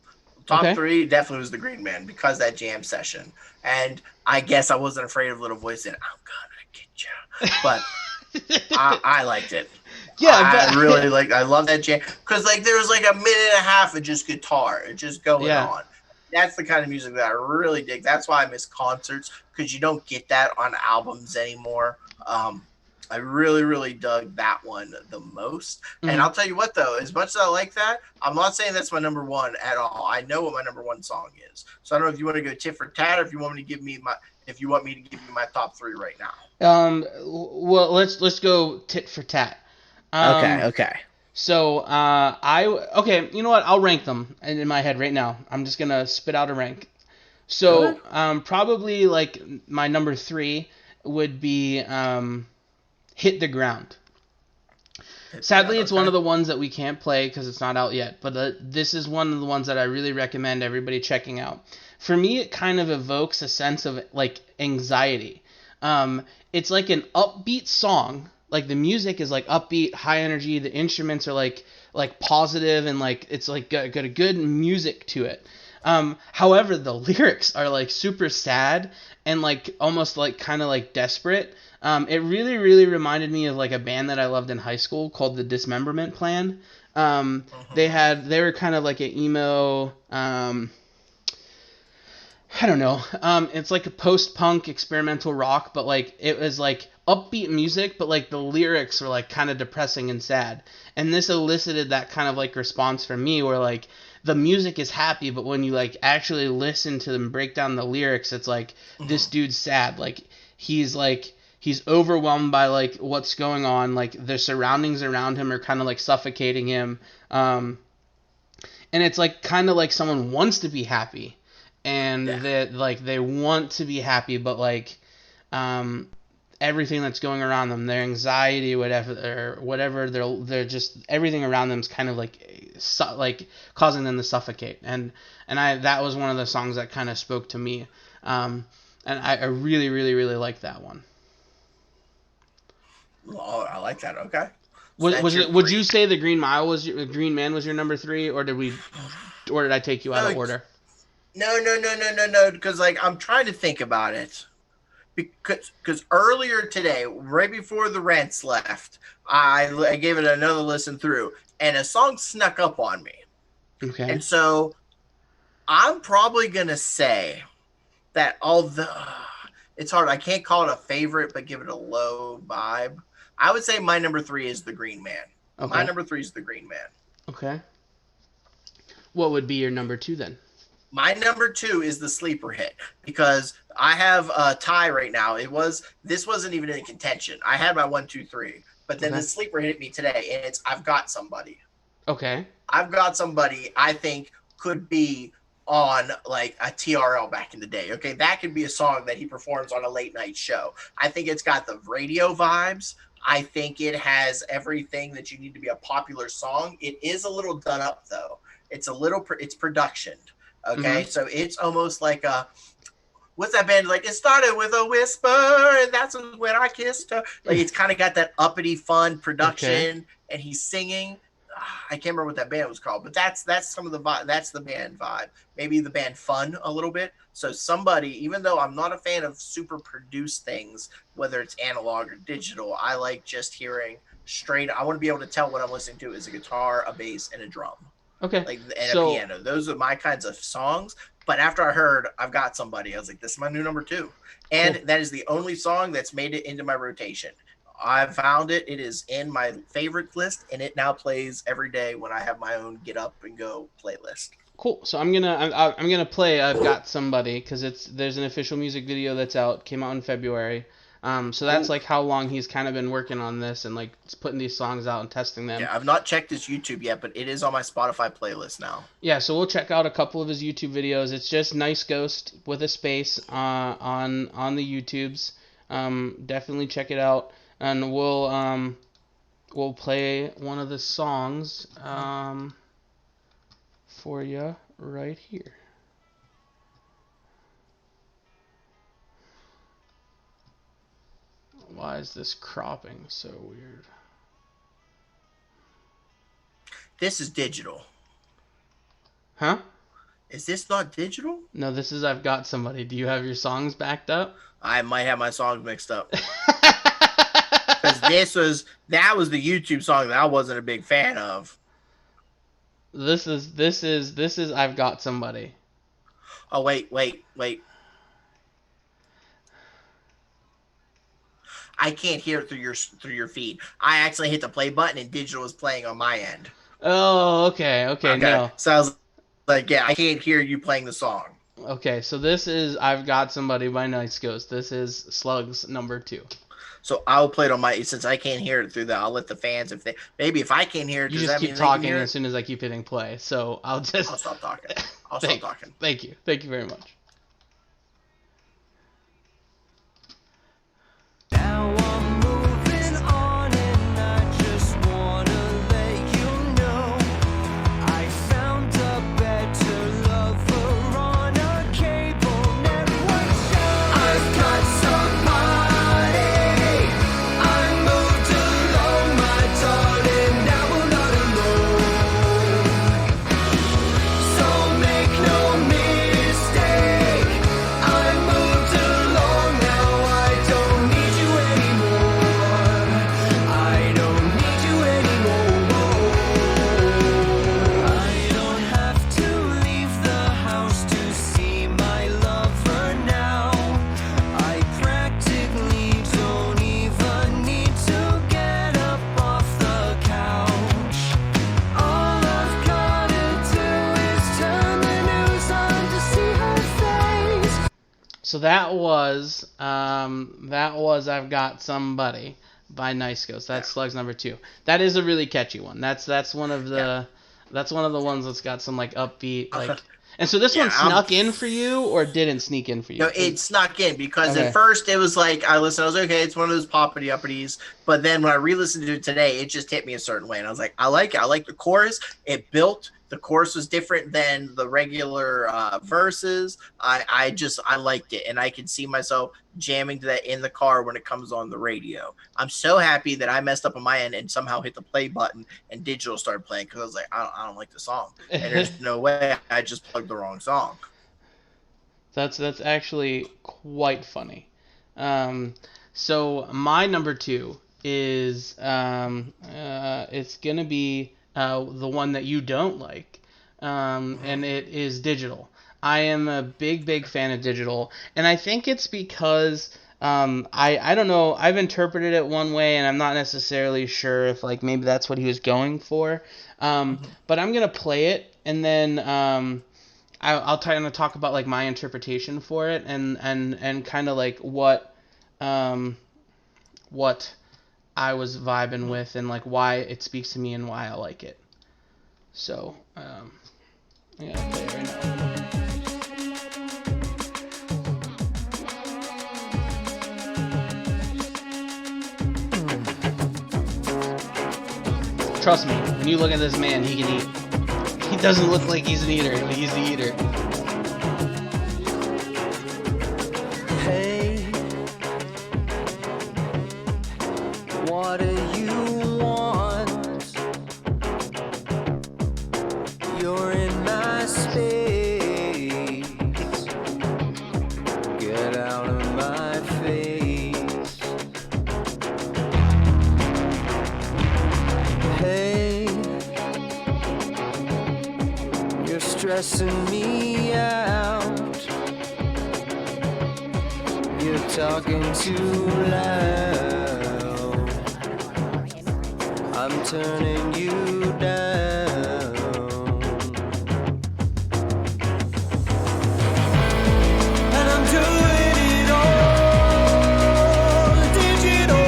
Top Okay. three definitely was the Green Man because that jam session. And I guess I wasn't afraid of Little Voice and I'm gonna get you. But I liked it. Yeah, I but really like. I love that jam because like there was like a minute and a half of just guitar, it just going yeah. on. That's the kind of music that I really dig. That's why I miss concerts because you don't get that on albums anymore. I really, really dug that one the most. And Mhm. I'll tell you what, though, as much as I like that, I'm not saying that's my number one at all. I know what my number one song is. So I don't know if you want to go tit for tat or if you want me to give me my if you want me to give you my top three right now. Well, let's go tit for tat. Okay, Um, okay. so okay, you know what? I'll rank them in my head right now. I'm just gonna spit out a rank. Go ahead. So probably like my number three would be "Hit the Ground." Hit the Sadly, ground. it's one Okay. of the ones that we can't play because it's not out yet. But this is one of the ones that I really recommend everybody checking out. For me, it kind of evokes a sense of like anxiety. It's like an upbeat song. Like the music is like upbeat, high energy. The instruments are like positive and like it's like got a good music to it. However, the lyrics are like super sad and like almost like kind of like desperate. It really, really reminded me of like a band that I loved in high school called the Dismemberment Plan. Mm-hmm. They were kind of like an emo. I don't know. It's like a post-punk experimental rock, but like it was like upbeat music, but like the lyrics were like kind of depressing and sad. And this elicited that kind of like response from me, where like the music is happy, but when you like actually listen to them break down the lyrics, it's like this Mm-hmm. dude's sad. Like he's overwhelmed by like what's going on. Like the surroundings around him are kind of like suffocating him. And it's like kind of like someone wants to be happy and Yeah. that like they want to be happy but like um everything that's going around them, their anxiety, whatever, they're just everything around them is kind of like causing them to suffocate. And that was one of the songs that kind of spoke to me. And I really, really, really like that one. Oh, I like that. Okay. So Would you say the Green Man was your number 3, or did I take you out of order? No. Because like I'm trying to think about it. Because earlier today, right before the rents left, I gave it another listen through, and a song snuck up on me. Okay. And so I'm probably gonna say that although it's hard, I can't call it a favorite, but give it a low vibe. I would say my number 3 is the Green Man. Okay. My number 3 is the Green Man. Okay. What would be your number 2 then? My number 2 is the sleeper hit, because I have a tie right now. This wasn't even in contention. I had my 1, 2, 3, but then the sleeper hit me today, and it's I've Got Somebody. Okay. I've Got Somebody, I think, could be on like a TRL back in the day. Okay, that could be a song that he performs on a late night show. I think it's got the radio vibes. I think it has everything that you need to be a popular song. It is a little done up though. It's production. Okay, so it's almost like what's that band? Like, it started with a whisper, and that's when I kissed her. Like, it's kind of got that uppity, fun production, and he's singing. I can't remember what that band was called, but that's some of the vibe. That's the band vibe. Maybe the band Fun a little bit. So somebody, even though I'm not a fan of super produced things, whether it's analog or digital, I like just hearing straight. I want to be able to tell what I'm listening to is a guitar, a bass, and a drum. Okay. And a piano. Those are my kinds of songs. But after I heard I've Got Somebody, I was like, this is my new number 2. And that is the only song that's made it into my rotation. I found it. It is in my favorite list, and it now plays every day when I have my own get up and go playlist. Cool. So I'm gonna play I've Got Somebody, because there's an official music video that's came out in February. So that's like how long he's kind of been working on this and like putting these songs out and testing them. Yeah, I've not checked his YouTube yet, but it is on my Spotify playlist now. Yeah, so we'll check out a couple of his YouTube videos. It's just Nice Ghost with a space on the YouTubes. Definitely check it out, and we'll play one of the songs for you right here. Why is this cropping so weird? This is digital. Huh? Is this not digital? No, this is I've Got Somebody. Do you have your songs backed up? I might have my songs mixed up. Because that was the YouTube song that I wasn't a big fan of. This is I've Got Somebody. Oh, wait. I can't hear it through your feed. I actually hit the play button and digital is playing on my end. Oh, okay, no. So I was like, yeah, I can't hear you playing the song. Okay, so this is I've Got Somebody by Nice Ghost. This is Slug's number 2. So I'll play it on my, since I can't hear it through that, I'll let the fans, maybe if I can't hear it, you just keep talking as soon as I keep hitting play. So I'll stop talking. Stop talking. Thank you very much. Now I'm moving on, and I just wanna let you know I found a better lover on a cable network show. I've got somebody. I moved alone, my darling. Now I'm not alone. So make no mistake. I moved alone, now I don't need you anymore. I don't need you anymore. I don't have to leave the house to see my lover now. I practically don't even need to get up off the couch. All I've gotta do is turn the news on to see her face. So that was I've Got Somebody by Nice Ghost. That's Slug's number 2. That is a really catchy one. That's one of the ones that's got some like upbeat, like And so this Yeah, one snuck in for you, or didn't sneak in for you? No, it snuck in because Okay. at first it was like I listened, I was like, okay, it's one of those poppity uppities. But then when I re-listened to it today, it just hit me a certain way, and I was like, I like it. I like the chorus. It built. The chorus was different than the regular verses. I liked it, and I can see myself jamming to that in the car when it comes on the radio. I'm so happy that I messed up on my end and somehow hit the play button and digital started playing because I was like, I don't like the song, and there's no way I just plugged the wrong song. That's actually quite funny. Um, so my number 2 is it's gonna be the one that you don't like, and it is digital. I am a big fan of digital, and I think it's because I don't know, I've interpreted it one way, and I'm not necessarily sure if like maybe that's what he was going for. But I'm gonna play it, and then I'll try to talk about like my interpretation for it, and kind of like what I was vibing with, and like why it speaks to me and why I like it. So yeah, I'll play it right now. Trust me, when you look at this man, he can eat. He doesn't look like he's an eater, but he's the eater. Hey, what do you want? You're in my space. Get out of my face. Hey, you're stressing me out. You're talking too loud. I'm turning you down. And I'm doing it all digital.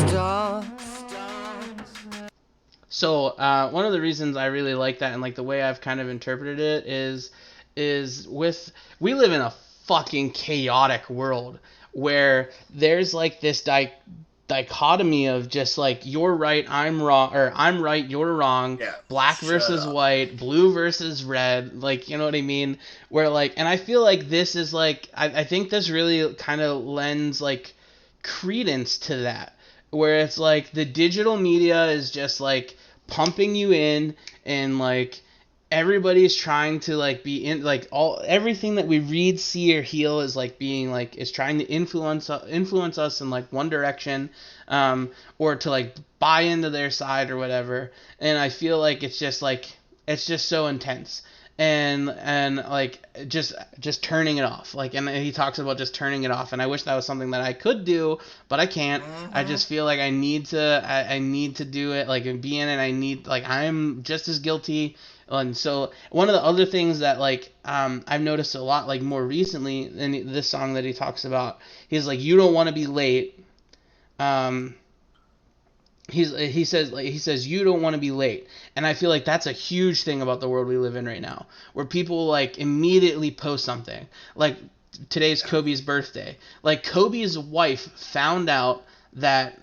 Stop. So one of the reasons I really like that, and like the way I've kind of interpreted it, is we live in a fucking chaotic world where there's like this dichotomy of just like you're right, I'm wrong, or I'm right, you're wrong, Yeah, black shut versus up. white, blue versus red, like, you know what I mean? Where like, and I feel like this is like, I think this really kind of lends like credence to that, where it's like the digital media is just like pumping you in, and like everybody's trying to like be in like all everything that we read, see, or hear is like being like is trying to influence us in like one direction, or to like buy into their side or whatever. And I feel like it's just so intense, and like just turning it off, like, and he talks about just turning it off, and I wish that was something that I could do, but I can't. I just feel like I need to do it, like, and be in it. I need, like, I'm just as guilty. And so one of the other things that like I've noticed a lot like more recently in this song that he talks about, he's like, you don't want to be late. He says you don't want to be late, and I feel like that's a huge thing about the world we live in right now, where people like immediately post something like today's Kobe's birthday. Like, Kobe's wife found out that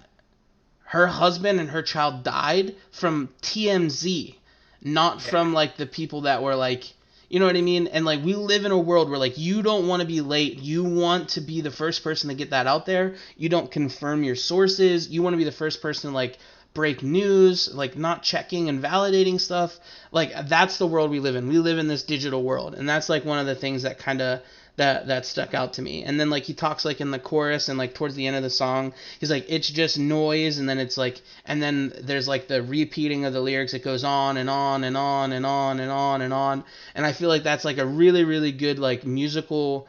her husband and her child died from TMZ, not from like the people that were like, you know what I mean? And like, we live in a world where like you don't want to be late. You want to be the first person to get that out there. You don't confirm your sources. You want to be the first person to like break news, like not checking and validating stuff. Like, that's the world we live in. We live in this digital world, and that's like one of the things that kind of that stuck out to me. And then like he talks like in the chorus and like towards the end of the song, he's like, it's just noise, and then it's like, and then there's like the repeating of the lyrics. It goes on and on and on and on and on and on. And I feel like that's like a really, really good like musical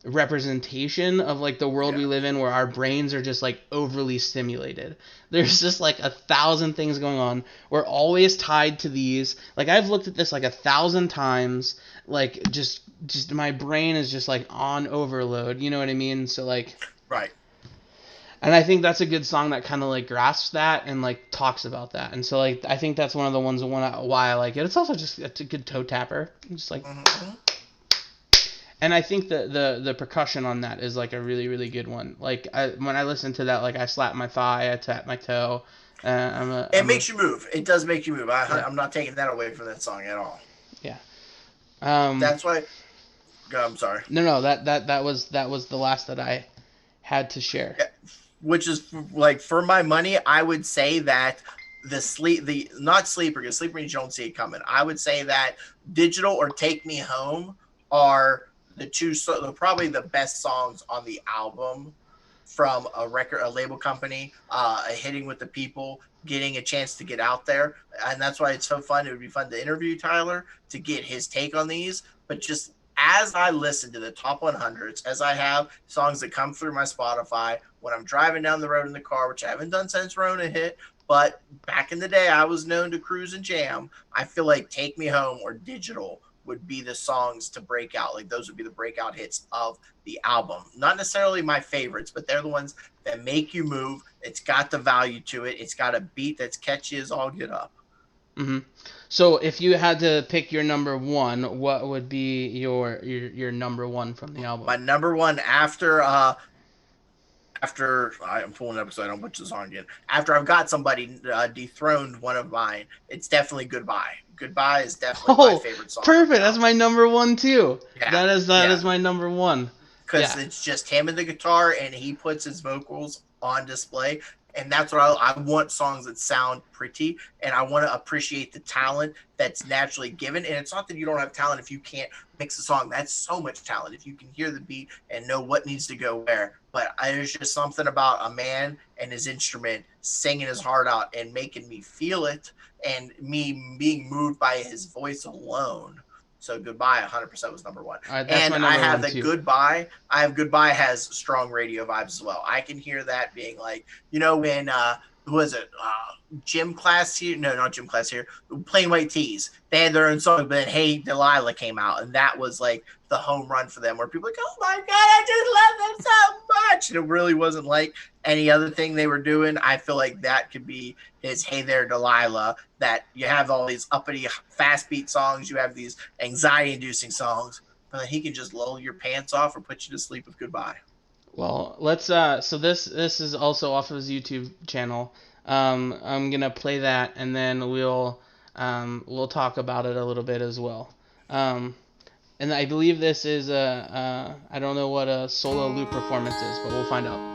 representation of like the world we live in, where our brains are just like overly stimulated. There's just like 1,000 things going on. We're always tied to these. Like, I've looked at this like 1,000 times. Like, just my brain is just like on overload. You know what I mean? So like, Right. And I think that's a good song that kind of like grasps that and like talks about that. And so like I think that's one of the ones why I like it. It's also just it's a good toe tapper. Just like, and I think the percussion on that is like a really really good one. Like when I listen to that, like I slap my thigh, I tap my toe. It makes you move. It does make you move. I'm not taking that away from that song at all. Yeah. That's why. I'm sorry. No, that was the last that I had to share. Yeah. Which is like for my money, I would say that not Sleeper, because Sleeper you don't see it coming. I would say that Digital or Take Me Home are the two, probably the best songs on the album from a label company, hitting with the people, getting a chance to get out there. And that's why it's so fun. It would be fun to interview Tyler to get his take on these, but just as I listen to the top 100s, as I have songs that come through my Spotify when I'm driving down the road in the car, which I haven't done since Rona hit, but back in the day I was known to cruise and jam. I feel like Take Me Home or Digital would be the songs to break out. Like those would be the breakout hits of the album. Not necessarily my favorites, but they're the ones that make you move. It's got the value to it. It's got a beat that's catchy as all get up. Mm-hmm. So if you had to pick your number one, what would be your number one from the album? My number one after I'm pulling it up so I don't butcher the song again. After I've got somebody dethroned one of mine, it's definitely Goodbye. Goodbye is definitely my favorite song. Perfect. That's my number one too. Yeah. That is my number one. Because it's just him and the guitar, and he puts his vocals on display. And that's what I want, songs that sound pretty, and I want to appreciate the talent that's naturally given. And it's not that you don't have talent if you can't mix a song. That's so much talent if you can hear the beat and know what needs to go where. But there's just something about a man and his instrument singing his heart out and making me feel it, and me being moved by his voice alone. So Goodbye 100% was number one. Right, and I have the Goodbye. I have Goodbye has strong radio vibes as well. I can hear that being like, when who was it? Gym Class here? No, not Gym Class here. Plain White Tees. They had their own song, but then Hey Delilah came out, and that was like the home run for them, where people were like, oh my God, I just love them so much. And it really wasn't like any other thing they were doing. I feel like that could be his Hey There Delilah, that you have all these uppity fast beat songs, you have these anxiety inducing songs, but then he can just lull your pants off or put you to sleep with Goodbye. Well, let's so this is also off of his YouTube channel. I'm gonna play that, and then we'll talk about it a little bit as well. And I believe this is I don't know what a solo loop performance is, but we'll find out.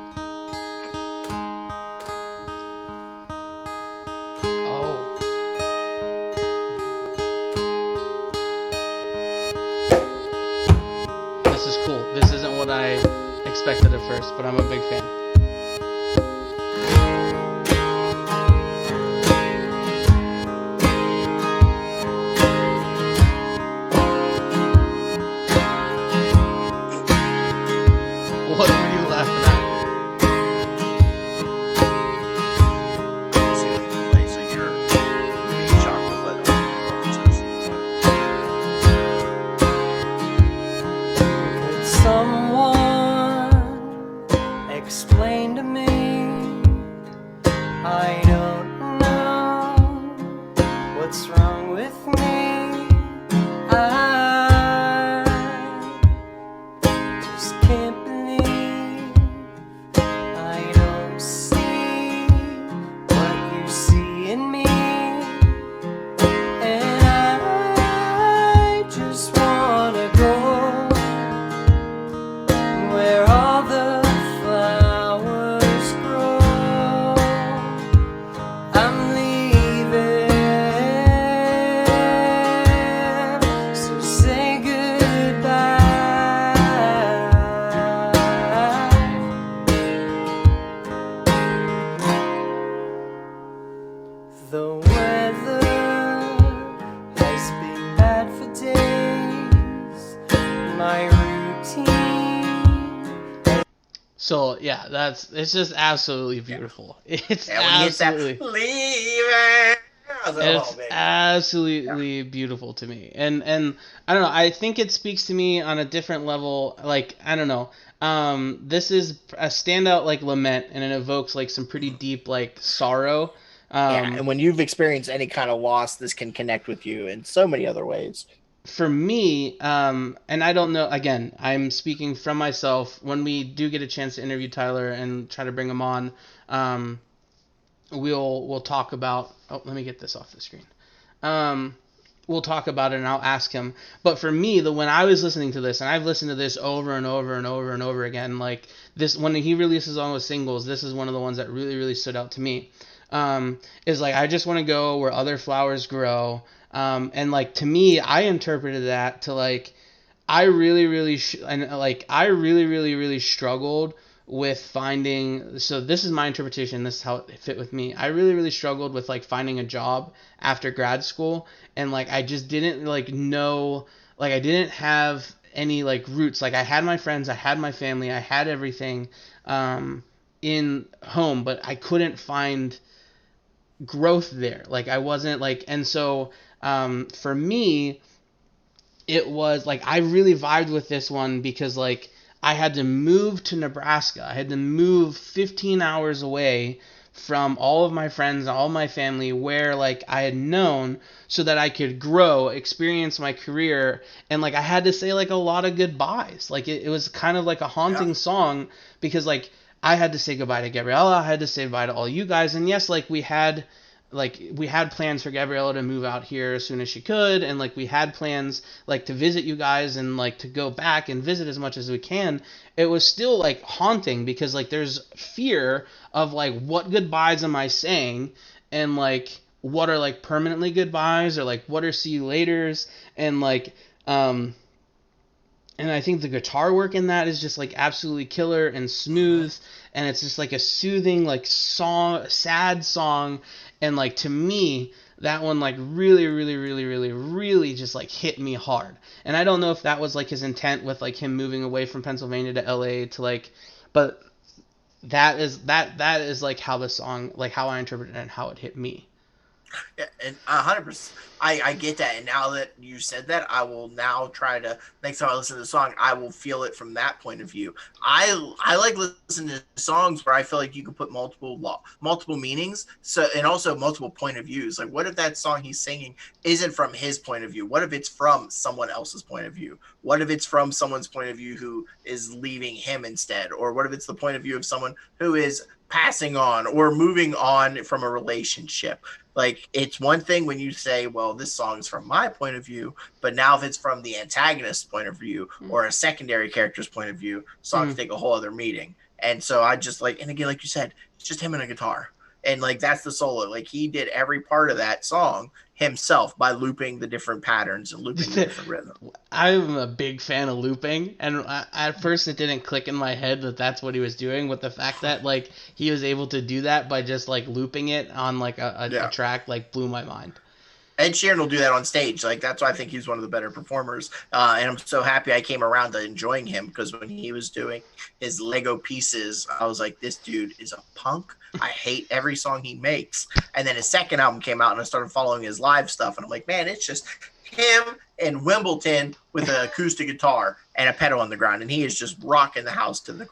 This isn't what I expected at first, but I'm a big fan. What were you laughing at? Explain to me, I don't know what's wrong with me. I just can't believe I don't see what you see in me, and I just wanna go where all the So yeah, it's just absolutely beautiful. It's when absolutely. Leave it. I was It's man. absolutely beautiful to me, and I don't know. I think it speaks to me on a different level. Like, I don't know. This is a standout like lament, and it evokes like some pretty deep like sorrow. Yeah, and when you've experienced any kind of loss, this can connect with you in so many other ways. For me, and I don't know. Again, I'm speaking from myself. When we do get a chance to interview Tyler and try to bring him on, um, we'll talk about. Oh, let me get this off the screen. Um, we'll talk about it and I'll ask him. But for me, when I was listening to this, and I've listened to this over and over and over and over again, like this, when he releases all his singles, this is one of the ones that really, really stood out to me. Is like, I just want to go where other flowers grow. And like, to me, I interpreted that to like, I really, really, I really, really, really struggled with finding. So this is my interpretation. This is how it fit with me. I really, really struggled with like finding a job after grad school, and like I just didn't like know, like I didn't have any like roots. Like I had my friends, I had my family, I had everything in home, but I couldn't find growth there. Like I wasn't like, and so for me it was like I really vibed with this one because like I had to move to Nebraska. I had to move 15 hours away from all of my friends, all my family, where like I had known, so that I could grow, experience my career, and like I had to say like a lot of goodbyes. Like it was kind of like a haunting song because like I had to say goodbye to Gabriella, I had to say goodbye to all you guys, and yes, like we had plans for Gabriella to move out here as soon as she could, and like we had plans like to visit you guys and like to go back and visit as much as we can. It was still like haunting because like there's fear of like what goodbyes am I saying, and like what are like permanently goodbyes, or like what are see you laters, and like and I think the guitar work in that is just like absolutely killer and smooth, and it's just like a soothing like song, sad song, and like to me that one like really, really, really, really, really just like hit me hard. And I don't know if that was like his intent with like him moving away from Pennsylvania to LA to like, but that is like how the song, like how I interpreted it and how it hit me. Yeah, and 100%. I get that, and now that you said that, I will now try to, next time I listen to the song, I will feel it from that point of view. I like listening to songs where I feel like you can put multiple meanings, so, and also multiple point of views. Like, what if that song he's singing isn't from his point of view? What if it's from someone else's point of view? What if it's from someone's point of view who is leaving him instead? Or what if it's the point of view of someone who is passing on or moving on from a relationship? Like, it's one thing when you say, well, this song is from my point of view, but now if it's from the antagonist's point of view or a secondary character's point of view, songs take a whole other meaning. And so I just like, and again, like you said, it's just him and a guitar. And like, that's the solo. Like, he did every part of that song himself by looping the different patterns and looping the different rhythm. I'm a big fan of looping, and at first it didn't click in my head that that's what he was doing, with the fact that like he was able to do that by just like looping it on like a track, like blew my mind. Ed Sheeran will do that on stage. Like, that's why I think he's one of the better performers. And I'm so happy I came around to enjoying him, because when he was doing his Lego pieces, I was like, this dude is a punk. I hate every song he makes. And then his second album came out and I started following his live stuff. And I'm like, man, it's just him and Wimbledon with an acoustic guitar and a pedal on the ground. And he is just rocking the house to the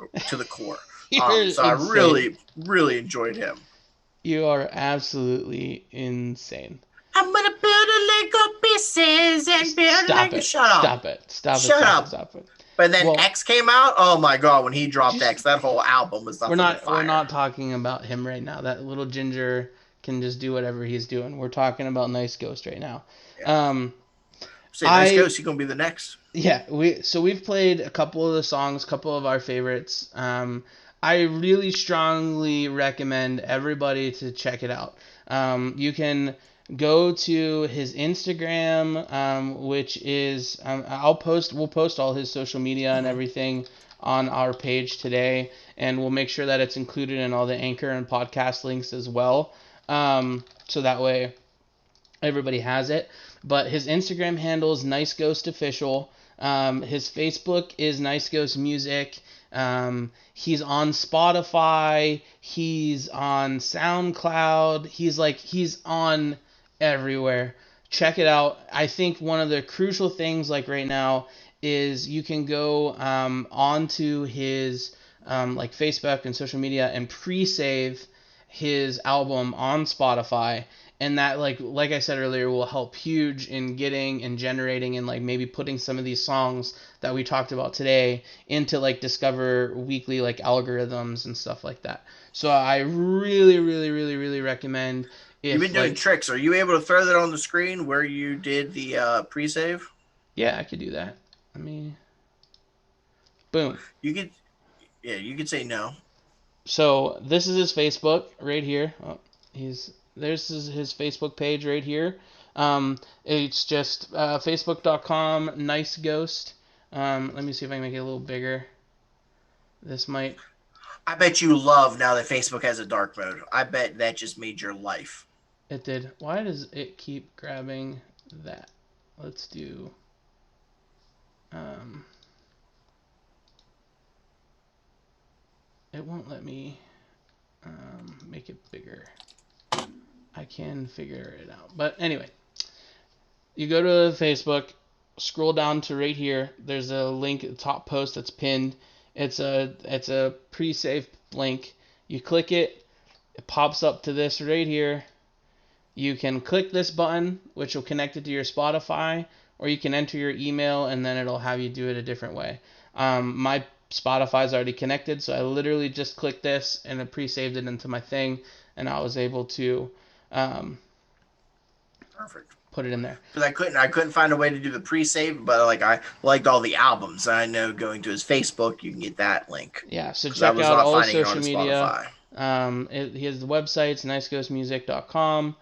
core. So I really, really enjoyed him. You are absolutely insane. I'm gonna build a Lego pieces and build Lego. Shut up. Stop it. But then X came out. Oh my god, when he dropped X, that whole album was nothing but fire. We're not talking about him right now. That little ginger can just do whatever he's doing. We're talking about Nice Ghost right now. Yeah. Nice Ghost, he's gonna be the next. Yeah, we've played a couple of the songs, a couple of our favorites. I really strongly recommend everybody to check it out. You can go to his Instagram, which is we'll post all his social media and everything on our page today, and we'll make sure that it's included in all the Anchor and podcast links as well, so that way everybody has it. But his Instagram handle is Nice Ghost Official. His Facebook is Nice Ghost Music. He's on Spotify. He's on SoundCloud. He's on everywhere. Check it out. I think one of the crucial things, like right now, is you can go onto his like Facebook and social media and pre-save his album on Spotify, and that like I said earlier will help huge in getting and generating and like maybe putting some of these songs that we talked about today into like Discover Weekly like algorithms and stuff like that. So I really really really really recommend You've been if doing like tricks. Are you able to throw that on the screen where you did the pre-save? yeah, I could do that. Let me boom. You could, yeah, you could say no. So this is his Facebook right here. Oh, there's his Facebook page right here. It's just facebook.com nice ghost. Let me see if I can make it a little bigger. This might. I bet you love now that Facebook has a dark mode. I bet that just made your life. It did. Why does it keep grabbing that? Let's do. It won't let me make it bigger. I can figure it out. But anyway, you go to Facebook, scroll down to right here. There's a link at the top post that's pinned. It's a pre-save link. You click it, it pops up to this right here. You can click this button, which will connect it to your Spotify, or you can enter your email and then it'll have you do it a different way. My Spotify's already connected, so I literally just clicked this and it pre-saved it into my thing, and I was able to Perfect. put it in there. Because I couldn't find a way to do the pre-save, but like I liked all the albums. I know going to his Facebook, you can get that link. Yeah, so 'Cause I check was out not all his finding it on social his media. Spotify. He has the websites, niceghostmusic.com.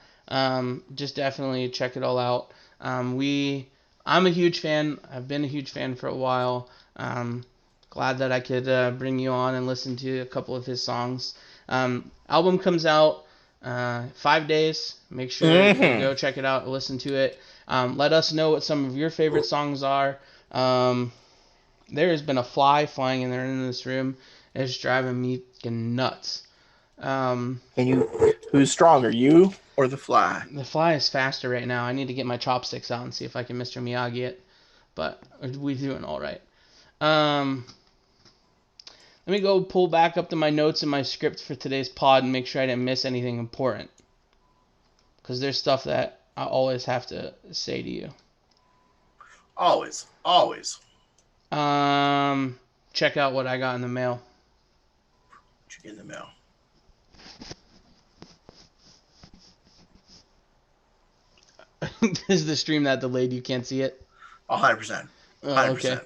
Just definitely check it all out. I'm a huge fan. I've been a huge fan for a while. Glad that I could bring you on and listen to a couple of his songs. Album comes out 5 days. Make sure you go check it out and listen to it. Let us know what some of your favorite songs are. There has been a fly flying in there in this room. It's driving me nuts. Who's stronger, you or the fly? The fly is faster right now. I need to get my chopsticks out and see if I can Mr. Miyagi it. But we're doing all right. Let me go pull back up to my notes and my script for today's pod and make sure I didn't miss anything important. Because there's stuff that I always have to say to you. Always. Check out what I got in the mail. What you get in the mail? This is the stream that delayed. You can't see it. 100%. 100%. Okay.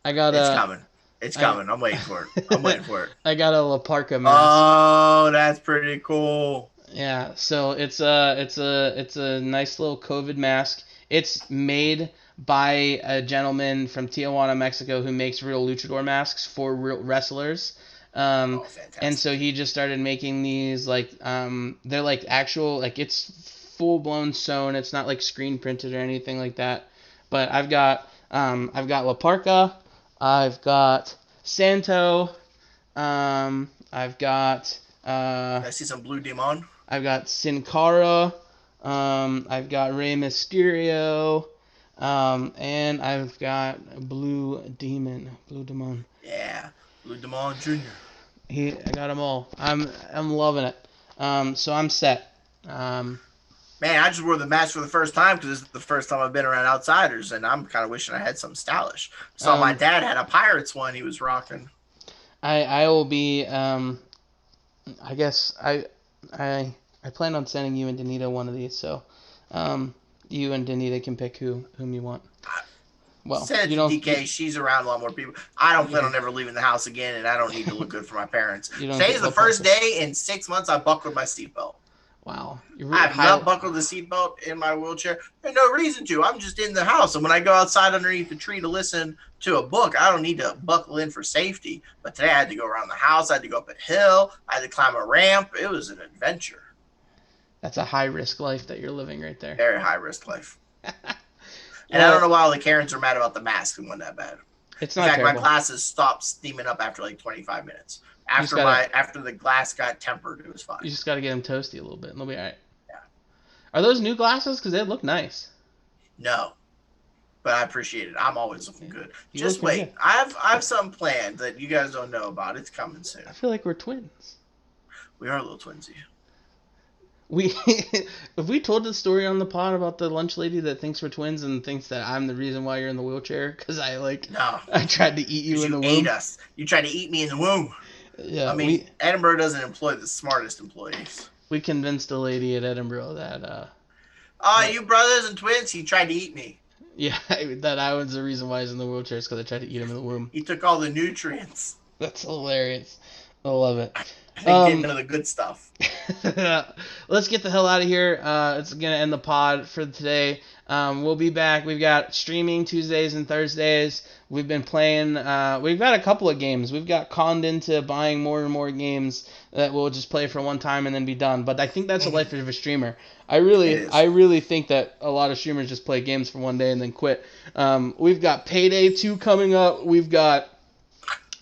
I got It's coming. It's coming. I'm waiting for it. I got a La Parka mask. Oh, that's pretty cool. Yeah, so it's a nice little COVID mask. It's made by a gentleman from Tijuana, Mexico, who makes real luchador masks for real wrestlers. Fantastic. And so he just started making these like they're like actual like it's full blown sewn. It's not like screen printed or anything like that. But I've got La Parka, I've got Santo, I've got I see some Blue Demon. I've got Sin Cara, I've got Rey Mysterio, and I've got Blue Demon. Yeah, Blue Demon Jr. I got them all. I'm loving it. So I'm set. Man, I just wore the mask for the first time because this is the first time I've been around outsiders, and I'm kind of wishing I had something stylish. So my dad had a Pirates one he was rocking. I will be. I guess I plan on sending you and Danita one of these, so you and Danita can pick whom you want. Well, Send it to DK. She's around a lot more people. I don't plan on ever leaving the house again, and I don't need to look good for my parents. Today's the first day in 6 months I buckled my seatbelt. Wow. I have not buckled the seatbelt in my wheelchair. There's no reason to. I'm just in the house. And when I go outside underneath the tree to listen to a book, I don't need to buckle in for safety. But today I had to go around the house. I had to go up a hill. I had to climb a ramp. It was an adventure. That's a high-risk life that you're living right there. Very high-risk life. And I don't know why all the Karens are mad about the mask. It wasn't that bad. It's in not fact, terrible. my glasses stopped steaming up after like 25 minutes. After the glass got tempered, it was fine. You just got to get them toasty a little bit, and they'll be all right. Are those new glasses? Because they look nice. No, but I appreciate it. I'm always looking good. You Just looking wait. good. I have some planned that you guys don't know about. It's coming soon. I feel like we're twins. We are a little twinsy. We If we told the story on the pod about the lunch lady that thinks we're twins and thinks that I'm the reason why you're in the wheelchair because No, I tried to eat you because in you the ate womb. us. You tried to eat me in the womb. Yeah, I mean, Edinburgh doesn't employ the smartest employees. we convinced a lady at Edinburgh that You brothers and twins. He tried to eat me. yeah, that I was the reason why he's in the wheelchair because I tried to eat him in the womb. He took all the nutrients. That's hilarious. I love it. I didn't get none of the good stuff. Let's get the hell out of here. It's gonna end the pod for today. We'll be back. We've got streaming Tuesdays and Thursdays. We've been playing. We've got a couple of games. We've got conned into buying more and more games that we'll just play for one time and then be done. But I think that's the life of a streamer. I really think that a lot of streamers just play games for one day and then quit. We've got Payday 2 coming up. We've got.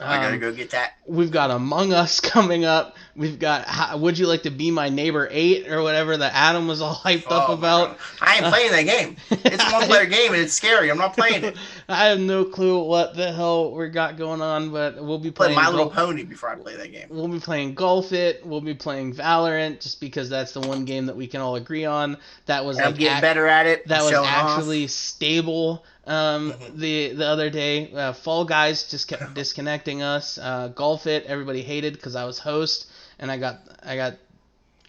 I gotta go get that. We've got Among Us coming up. We've got Would You Like to Be My Neighbor 8 or whatever that Adam was all hyped up about. I ain't playing that game. It's a one-player game and it's scary. I'm not playing it. I have no clue what the hell we got going on, but we'll be Play playing My Little Pony before I play that game. We'll be playing Golf It. We'll be playing Valorant just because that's the one game that we can all agree on. That was And I'm getting better at it. That was showing actually off. Stable. The other day, Fall Guys just kept disconnecting us. Golf It, everybody hated because I was host and I got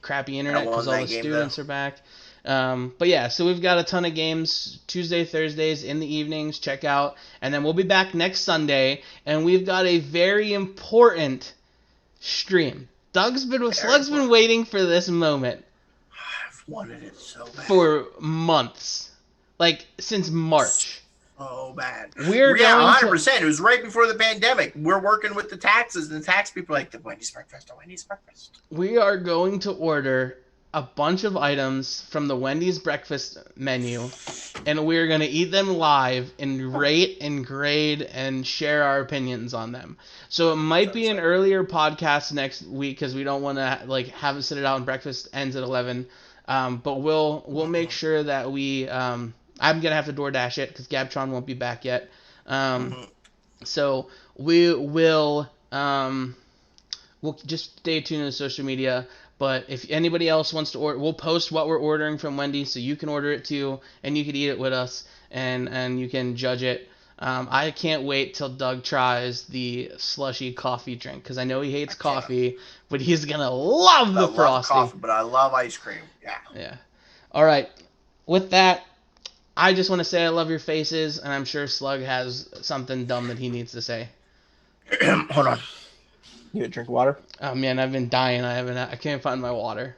crappy internet because all the students are back. But yeah, so we've got a ton of games Tuesday, Thursdays in the evenings. Check out, and then we'll be back next Sunday, and we've got a very important stream. Slug's been waiting for this moment. I've wanted it so bad for months, like since March. So bad. We're going 100%. It was right before the pandemic. We're working with the taxes, and the tax people are like, the Wendy's breakfast, the Wendy's breakfast. We are going to order a bunch of items from the Wendy's breakfast menu, and we're going to eat them live and rate and grade and share our opinions on them. So it might be an earlier podcast next week because we don't want to have it sit it out and breakfast ends at 11. But we'll make sure that we I'm gonna have to DoorDash it because Gabtron won't be back yet. So we'll just stay tuned to social media. But if anybody else wants to order, we'll post what we're ordering from Wendy's so you can order it too, and you can eat it with us, and you can judge it. I can't wait till Doug tries the slushy coffee drink because I know he hates coffee, but he's gonna love the frosty. I love coffee, but I love ice cream. Yeah. Yeah. All right. With that, I just want to say I love your faces, and I'm sure Slug has something dumb that he needs to say. Hold on. You gonna drink water? Oh man, I've been dying. I can't find my water.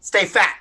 Stay fat.